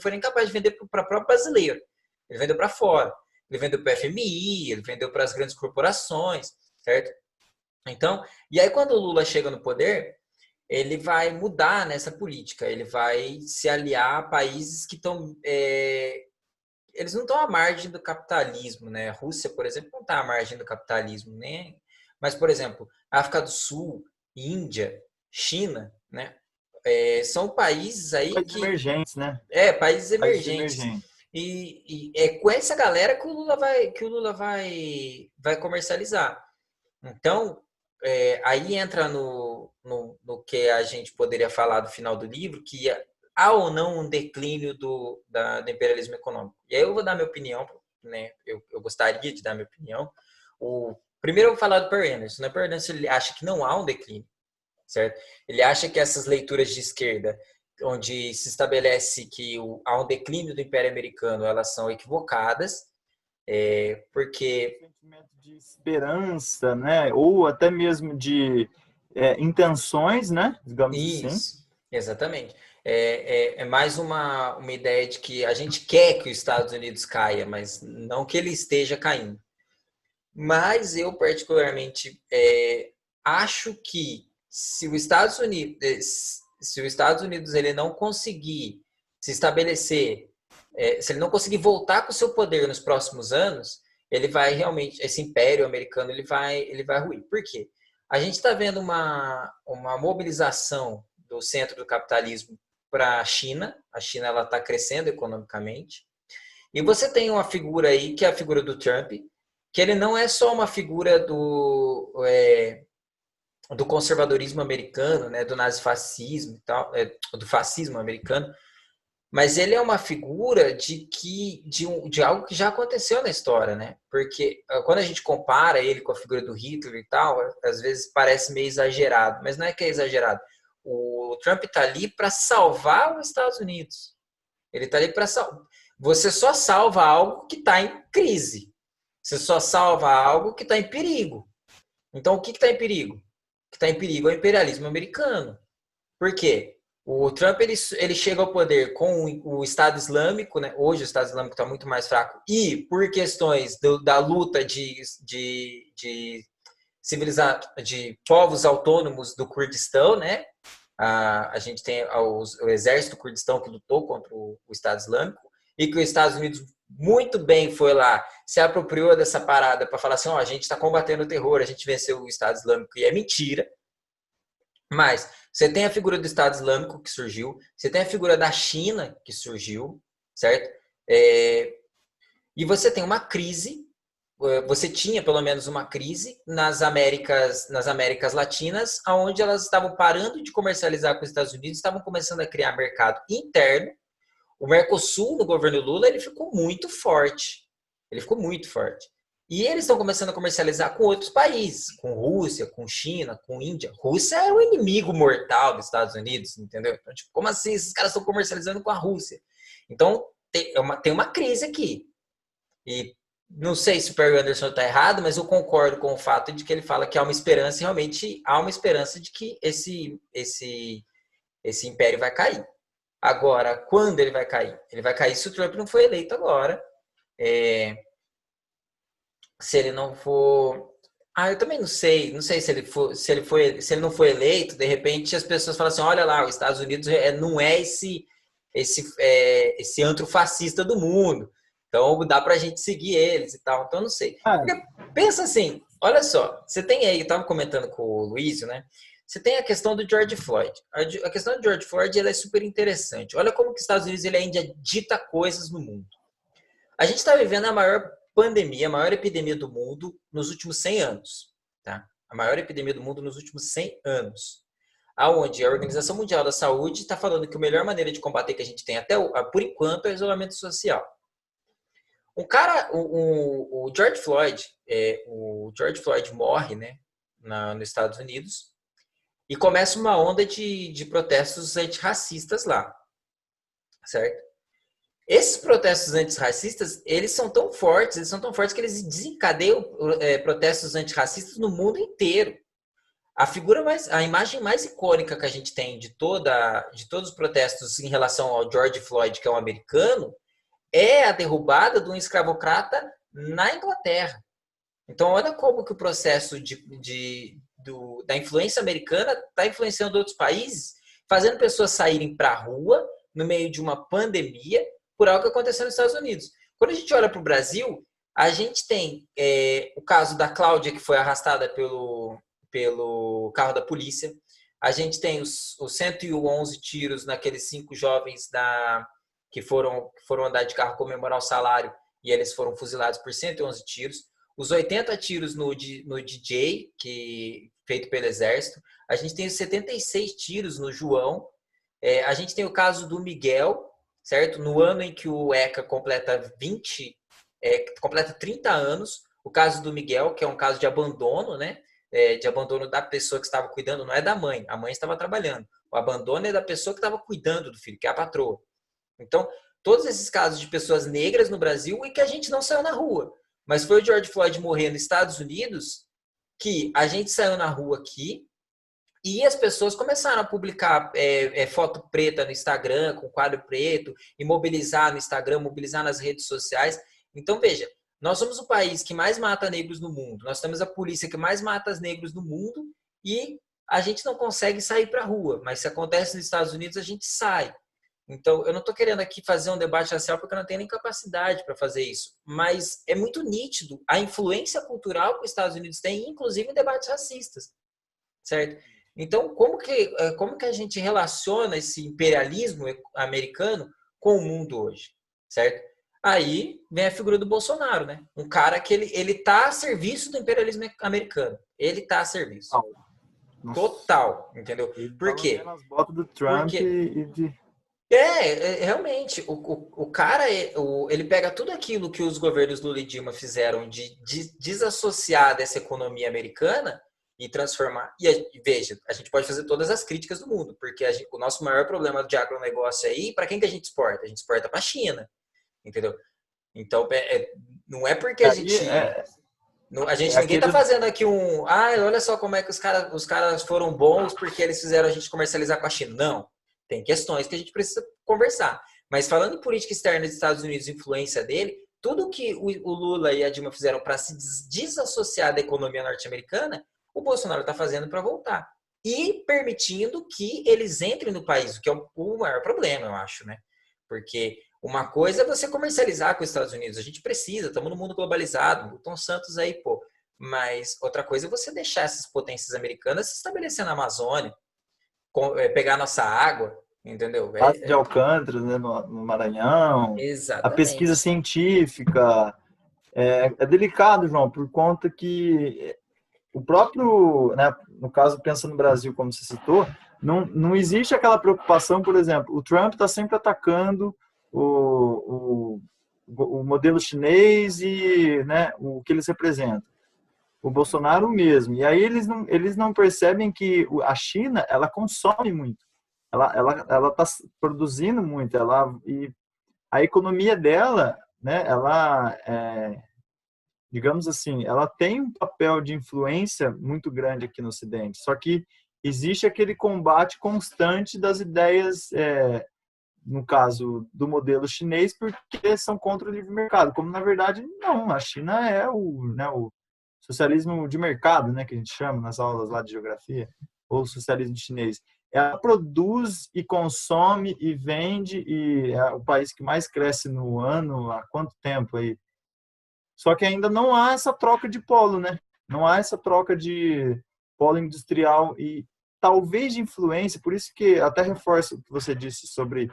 foi nem capaz de vender para o próprio brasileiro. Ele vendeu para fora. Ele vendeu para o FMI, ele vendeu para as grandes corporações, certo? Então, e aí quando o Lula chega no poder, ele vai mudar nessa política. Ele vai se aliar a países que estão... eles não estão à margem do capitalismo, né? A Rússia, por exemplo, não está à margem do capitalismo, né? Mas, por exemplo, África do Sul, Índia, China, né? São países aí países emergentes, né? Países emergentes. E é com essa galera que o Lula vai comercializar. Então, aí entra no que a gente poderia falar do final do livro, que há ou não um declínio do imperialismo econômico. E aí eu vou dar minha opinião, né? Eu gostaria de dar minha opinião. Primeiro eu vou falar do Per Anderson. O Per Anderson ele acha que não há um declínio, certo? Ele acha que essas leituras de esquerda, onde se estabelece que há um declínio do Império Americano, elas são equivocadas, porque... sentimento de esperança, né? Ou até mesmo de intenções, né? Digamos Isso, assim. exatamente. é mais uma ideia de que a gente quer que os Estados Unidos caia, mas não que ele esteja caindo. Mas eu, particularmente, acho que se o Estados Unidos ele não conseguir se estabelecer, se ele não conseguir voltar com o seu poder nos próximos anos, ele vai realmente, esse império americano, ele vai ruir. Por quê? A gente está vendo uma mobilização do centro do capitalismo para a China. A China está crescendo economicamente. E você tem uma figura aí, que é a figura do Trump, que ele não é só uma figura do conservadorismo americano, né, do nazifascismo e tal, do fascismo americano, mas ele é uma figura de algo que já aconteceu na história, né? Porque quando a gente compara ele com a figura do Hitler e tal, às vezes parece meio exagerado, mas não é que é exagerado. O Trump está ali para salvar os Estados Unidos. Ele está ali para salvar. Você só salva algo que está em crise. Você só salva algo que está em perigo. Então, o que está em perigo? O que está em perigo é o imperialismo americano. Por quê? O Trump ele chega ao poder com o Estado Islâmico, né? Hoje o Estado Islâmico está muito mais fraco, e por questões da luta de povos autônomos do Kurdistão, né? A gente tem o exército do Kurdistão que lutou contra o Estado Islâmico, e que os Estados Unidos muito bem foi lá, se apropriou dessa parada para falar assim, a gente está combatendo o terror, a gente venceu o Estado Islâmico, e é mentira. Mas você tem a figura do Estado Islâmico que surgiu, você tem a figura da China que surgiu, certo? E você tem uma crise, você tinha pelo menos uma crise nas Américas Latinas, onde elas estavam parando de comercializar com os Estados Unidos, estavam começando a criar mercado interno. O Mercosul, no governo Lula, ele ficou muito forte. Ele ficou muito forte. E eles estão começando a comercializar com outros países, com Rússia, com China, com Índia. Rússia é o inimigo mortal dos Estados Unidos, entendeu? Então, tipo, como assim esses caras estão comercializando com a Rússia? Então, tem uma crise aqui. E não sei se o Perry Anderson está errado, mas eu concordo com o fato de que ele fala que há uma esperança, e realmente há uma esperança de que esse império vai cair. Agora, quando ele vai cair? Ele vai cair se o Trump não for eleito agora. Se ele não for... eu também não sei se ele não for eleito, de repente as pessoas falam assim, olha lá, os Estados Unidos não é esse antro fascista do mundo, então dá pra gente seguir eles e tal, então não sei. Porque, pensa assim, olha só, você tem aí, eu tava comentando com o Luísio, né? Você tem a questão do George Floyd. A questão do George Floyd ela é super interessante. Olha como que os Estados Unidos ele ainda dita coisas no mundo. A gente está vivendo a maior pandemia, a maior epidemia do mundo nos últimos 100 anos. Tá? A maior epidemia do mundo nos últimos 100 anos. Aonde a Organização Mundial da Saúde está falando que a melhor maneira de combater que a gente tem por enquanto é o isolamento social. O George Floyd morre, né, nos Estados Unidos e começa uma onda de protestos antirracistas lá, certo? Esses protestos antirracistas, eles são tão fortes que eles desencadeiam protestos antirracistas no mundo inteiro. A imagem mais icônica que a gente tem de todos os protestos em relação ao George Floyd, que é um americano, é a derrubada de um escravocrata na Inglaterra. Então, olha como que o processo da influência americana está influenciando outros países, fazendo pessoas saírem para a rua no meio de uma pandemia por algo que aconteceu nos Estados Unidos. Quando a gente olha para o Brasil, a gente tem o caso da Cláudia, que foi arrastada pelo carro da polícia. A gente tem os 111 tiros naqueles 5 jovens que foram andar de carro comemorar o salário e eles foram fuzilados por 111 tiros. Os 80 tiros no DJ, feito pelo Exército. A gente tem os 76 tiros no João. A gente tem o caso do Miguel, certo? No ano em que o ECA completa 30 anos. O caso do Miguel, que é um caso de abandono, né? De abandono da pessoa que estava cuidando, não é da mãe. A mãe estava trabalhando. O abandono é da pessoa que estava cuidando do filho, que é a patroa. Então, todos esses casos de pessoas negras no Brasil e que a gente não saiu na rua. Mas foi o George Floyd morrer nos Estados Unidos que a gente saiu na rua aqui, E as pessoas começaram a publicar foto preta no Instagram, com quadro preto, e mobilizar no Instagram, mobilizar nas redes sociais. Então, veja, nós somos o país que mais mata negros no mundo. Nós temos a polícia que mais mata os negros no mundo e a gente não consegue sair para a rua. Mas se acontece nos Estados Unidos, a gente sai. Então, eu não estou querendo aqui fazer um debate racial porque eu não tenho nem capacidade para fazer isso. Mas é muito nítido a influência cultural que os Estados Unidos têm, inclusive em debates racistas, certo? Então, como que a gente relaciona esse imperialismo americano com o mundo hoje, certo? Aí vem a figura do Bolsonaro, né? Um cara que ele tá a serviço do imperialismo americano. Ele tá a serviço. Nossa. Total, entendeu? Ele Por tá quê? lambendo as botas do Trump Porque e de... realmente, o cara, ele pega tudo aquilo que os governos Lula e Dilma fizeram de desassociar dessa economia americana e transformar. E veja, a gente pode fazer todas as críticas do mundo, porque o nosso maior problema de agronegócio aí, para quem que a gente exporta? A gente exporta para a China, entendeu? Então, não é porque a Aí gente... é Ninguém tá aquele... fazendo aqui olha só como é que os caras foram bons porque eles fizeram a gente comercializar com a China. Não. Tem questões que a gente precisa conversar. Mas falando em política externa dos Estados Unidos, influência dele, tudo que o Lula e a Dilma fizeram para se desassociar da economia norte-americana, o Bolsonaro está fazendo para voltar. E permitindo que eles entrem no país, o que é o maior problema, eu acho, né? Porque uma coisa é você comercializar com os Estados Unidos. A gente precisa, estamos no mundo globalizado. Milton Santos aí, pô. Mas outra coisa é você deixar essas potências americanas se estabelecer na Amazônia, pegar nossa água, entendeu? Base de Alcântara, né, no Maranhão, a pesquisa Exatamente. científica. É delicado, João, por conta que o próprio, né, no caso, pensa no Brasil, como você citou, não existe aquela preocupação, por exemplo, o Trump está sempre atacando o modelo chinês e, né, o que eles representam. O Bolsonaro mesmo. E aí eles não percebem que a China, ela consome muito. Ela está produzindo muito. E a economia dela, né, digamos assim, ela tem um papel de influência muito grande aqui no Ocidente. Só que existe aquele combate constante das ideias, no caso do modelo chinês, porque são contra o livre mercado. Como, na verdade, não. A China é o socialismo de mercado, né, que a gente chama nas aulas lá de geografia, ou socialismo chinês. Ela produz e consome e vende, e é o país que mais cresce no ano, há quanto tempo aí? Só que ainda não há essa troca de polo, né? Não há essa troca de polo industrial e talvez de influência, por isso que até reforço o que você disse sobre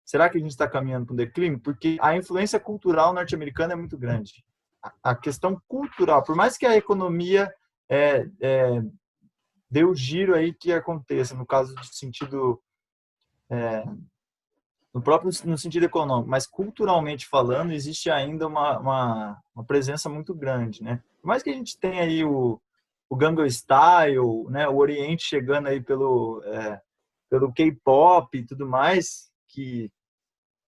será que a gente está caminhando para um declínio? Porque a influência cultural norte-americana é muito grande. A questão cultural, por mais que a economia dê o giro aí que aconteça, no caso de sentido, no sentido econômico, mas culturalmente falando, existe ainda uma presença muito grande, né? Por mais que a gente tenha aí o Gangnam Style, né? O Oriente chegando aí pelo K-pop e tudo mais, que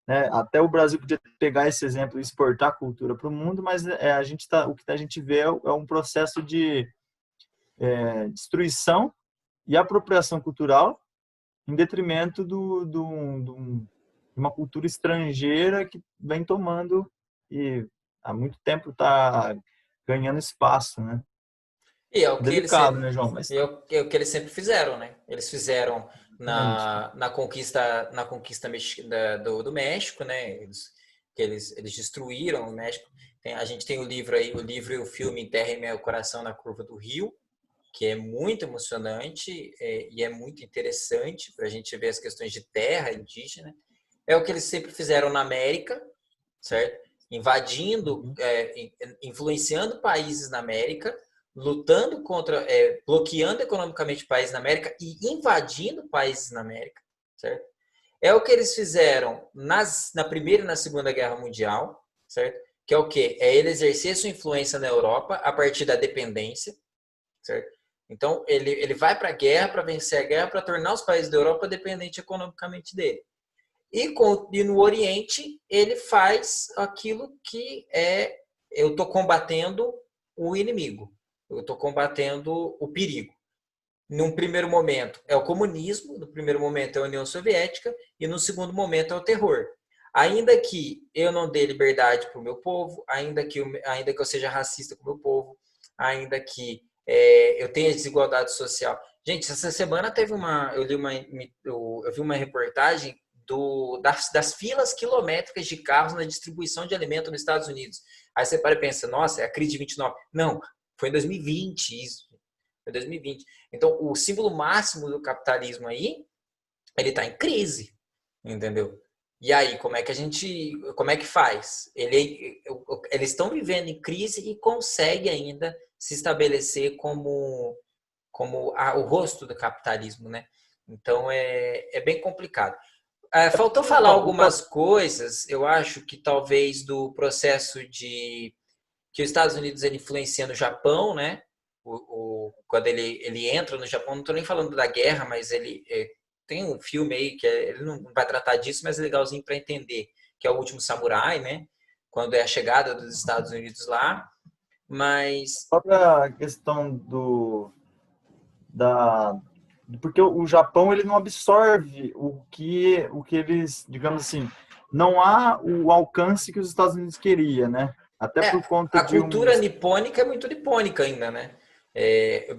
né, até o Brasil podia pegar esse exemplo e exportar cultura para o mundo, mas o que a gente vê é um processo de destruição e apropriação cultural em detrimento de uma cultura estrangeira que vem tomando e há muito tempo está ganhando espaço, né? E é o que eles Delicado, sempre, né, João? Mas é o que eles sempre fizeram, né? Eles fizeram exatamente. na conquista do México, né? Eles destruíram o México. A gente tem o livro aí, o livro e o filme Enterre Meu Coração na Curva do Rio, que é muito emocionante e é muito interessante para a gente ver as questões de terra indígena. É o que eles sempre fizeram na América, certo? Invadindo, Uhum. influenciando países na América, lutando contra, bloqueando economicamente países na América e invadindo países na América, certo? É o que eles fizeram na Primeira e na Segunda Guerra Mundial, certo? Que é o quê? É ele exercer sua influência na Europa a partir da dependência, certo? Então, ele vai para a guerra para vencer a guerra, para tornar os países da Europa dependentes economicamente dele. E no Oriente, ele faz aquilo que eu estou combatendo o inimigo, eu estou combatendo o perigo. num primeiro momento é o comunismo, no primeiro momento é a União Soviética e no segundo momento é o terror. Ainda que eu não dê liberdade para o meu povo, ainda que eu seja racista com o meu povo, ainda que eu tenha desigualdade social. Gente, essa semana eu vi uma reportagem das filas quilométricas de carros na distribuição de alimento nos Estados Unidos. Aí você para e pensa, nossa, é a crise de 29. Não, foi em 2020 isso. Foi 2020. Então, o símbolo máximo do capitalismo aí, ele está em crise, entendeu? E aí, como é que faz? Eles estão vivendo em crise e conseguem ainda se estabelecer como o rosto do capitalismo, né? Então, é bem complicado. Faltou falar algumas coisas, eu acho que talvez do processo que os Estados Unidos ele influencia no Japão, né? Quando ele entra no Japão, não estou nem falando da guerra, mas tem um filme aí que ele não vai tratar disso, mas é legalzinho para entender, que é O Último Samurai, né? Quando é a chegada dos Estados Unidos lá, mas... Só para a questão da porque o Japão ele não absorve o que eles, digamos assim, não há o alcance que os Estados Unidos queria, né? Até por conta A de cultura nipônica é muito nipônica ainda, né?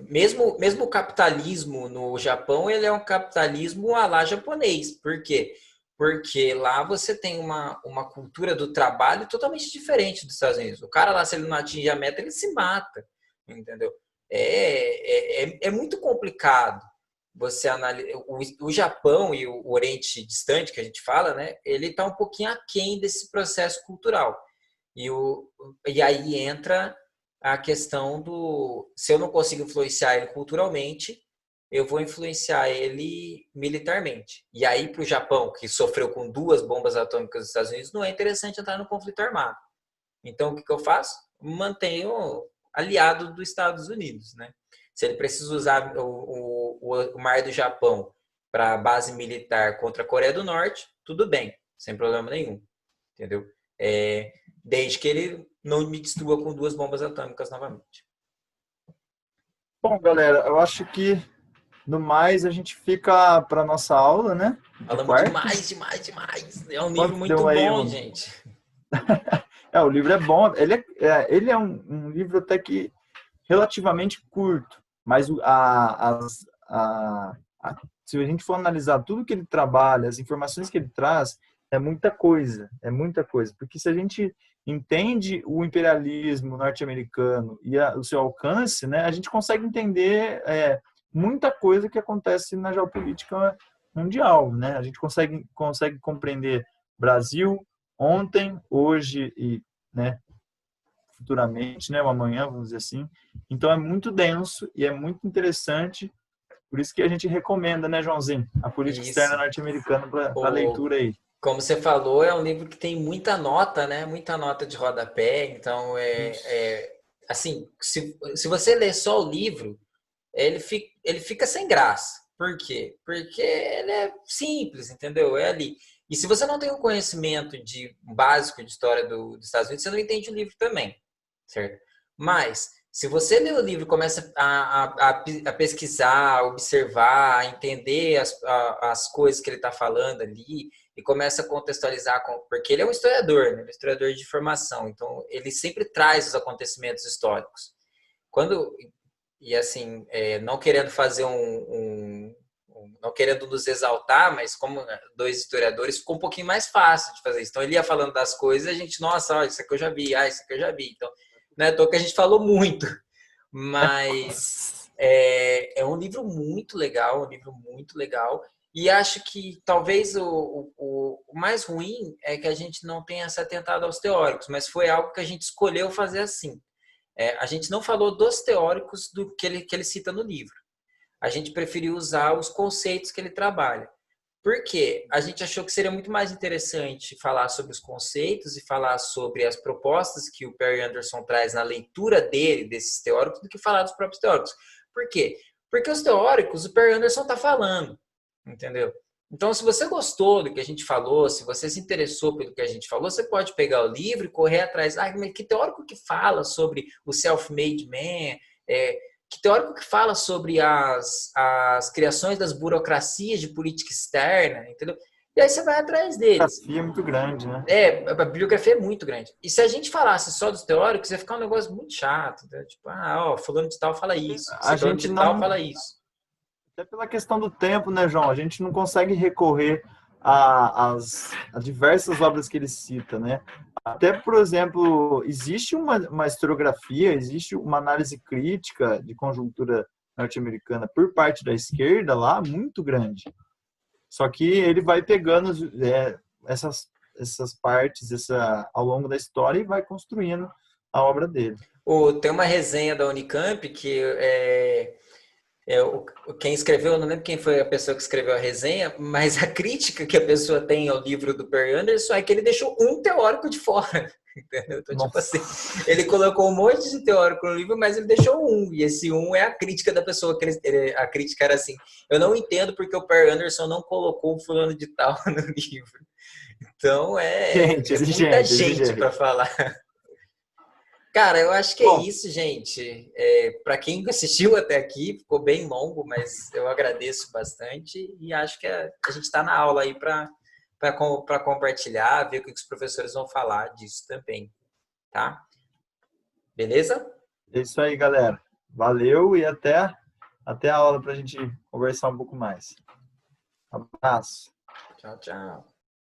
Mesmo o capitalismo no Japão, ele é um capitalismo à la japonês. Por quê? Porque lá você tem uma cultura do trabalho totalmente diferente dos Estados Unidos. O cara lá, se ele não atingir a meta, ele se mata, entendeu? É muito complicado você analisar. O Japão e o Oriente Distante, que a gente fala, né? Ele está um pouquinho aquém desse processo cultural. E aí entra a questão do... Se eu não consigo influenciar ele culturalmente, eu vou influenciar ele militarmente. E aí, para o Japão, que sofreu com 2 bombas atômicas dos Estados Unidos, não é interessante entrar no conflito armado. Então, o que eu faço? Mantenho aliado dos Estados Unidos, né? Se ele precisa usar o mar do Japão para base militar contra a Coreia do Norte, tudo bem, sem problema nenhum, entendeu? Desde que ele não me destrua com 2 bombas atômicas novamente. Bom, galera, eu acho que no mais a gente fica para nossa aula, né? De Falamos quarta. demais. É um livro Quanto muito deu aí bom, um... gente. O livro é bom. Ele é um livro até que relativamente curto, mas se a gente for analisar tudo que ele trabalha, as informações que ele traz, é muita coisa, porque se a gente entende o imperialismo norte-americano e o seu alcance, né, a gente consegue entender muita coisa que acontece na geopolítica mundial, né? A gente consegue compreender Brasil ontem, hoje e, né, futuramente, né, o amanhã, vamos dizer assim. Então é muito denso e é muito interessante, por isso que a gente recomenda, né, Joãozinho, a política externa Isso. norte-americana para leitura aí. Como você falou, é um livro que tem muita nota, né? Muita nota de rodapé. Então, Isso. assim, se você ler só o livro, ele fica sem graça. Por quê? Porque ele é simples, entendeu? É ali. E se você não tem um conhecimento básico de história dos Estados Unidos, você não entende o livro também, certo? Mas, se você lê o livro e começa a pesquisar, a observar, a entender as coisas que ele está falando ali, e começa a contextualizar, porque ele é um historiador, né? Ele é um historiador de formação, então ele sempre traz os acontecimentos históricos. Quando e assim, não querendo fazer não querendo nos exaltar, mas como 2 historiadores, ficou um pouquinho mais fácil de fazer isso. Então ele ia falando das coisas e a gente, nossa, olha, isso aqui eu já vi, isso aqui eu já vi. Então, não é à toa que a gente falou muito, mas é um livro muito legal, um livro muito legal. E acho que talvez o mais ruim é que a gente não tenha se atentado aos teóricos, mas foi algo que a gente escolheu fazer assim. A gente não falou dos teóricos do que ele cita no livro. A gente preferiu usar os conceitos que ele trabalha. Por quê? A gente achou que seria muito mais interessante falar sobre os conceitos e falar sobre as propostas que o Perry Anderson traz na leitura dele, desses teóricos, do que falar dos próprios teóricos. Por quê? Porque os teóricos, o Perry Anderson está falando, entendeu? Então, se você gostou do que a gente falou, se você se interessou pelo que a gente falou, você pode pegar o livro e correr atrás. Mas que teórico que fala sobre o self-made man? que teórico que fala sobre as criações das burocracias de política externa, entendeu? E aí você vai atrás A deles. bibliografia é muito grande, né? A bibliografia é muito grande. E se a gente falasse só dos teóricos, ia ficar um negócio muito chato. Né? Tipo, fulano de tal fala isso, A ciclano gente de tal não, fala isso. até pela questão do tempo, né, João? A gente não consegue recorrer a diversas obras que ele cita, né? Até, por exemplo, existe uma historiografia, existe uma análise crítica de conjuntura norte-americana por parte da esquerda lá, muito grande. Só que ele vai pegando essas partes ao longo da história e vai construindo a obra dele. Tem uma resenha da Unicamp que quem escreveu, eu não lembro quem foi a pessoa que escreveu a resenha, mas a crítica que a pessoa tem ao livro do Per Anderson é que ele deixou um teórico de fora. Entendeu? Então, tipo assim, ele colocou um monte de teórico no livro, mas ele deixou um, e esse um é a crítica da pessoa. A crítica era assim: eu não entendo porque o Per Anderson não colocou o fulano de tal no livro. Então, muita gente para falar. Cara, eu acho que é isso, gente. Para quem assistiu até aqui, ficou bem longo, mas eu agradeço bastante e acho que a gente está na aula aí para compartilhar, ver o que os professores vão falar disso também, tá? Beleza? É isso aí, galera. Valeu e até a aula para a gente conversar um pouco mais. Abraço. Tchau, tchau.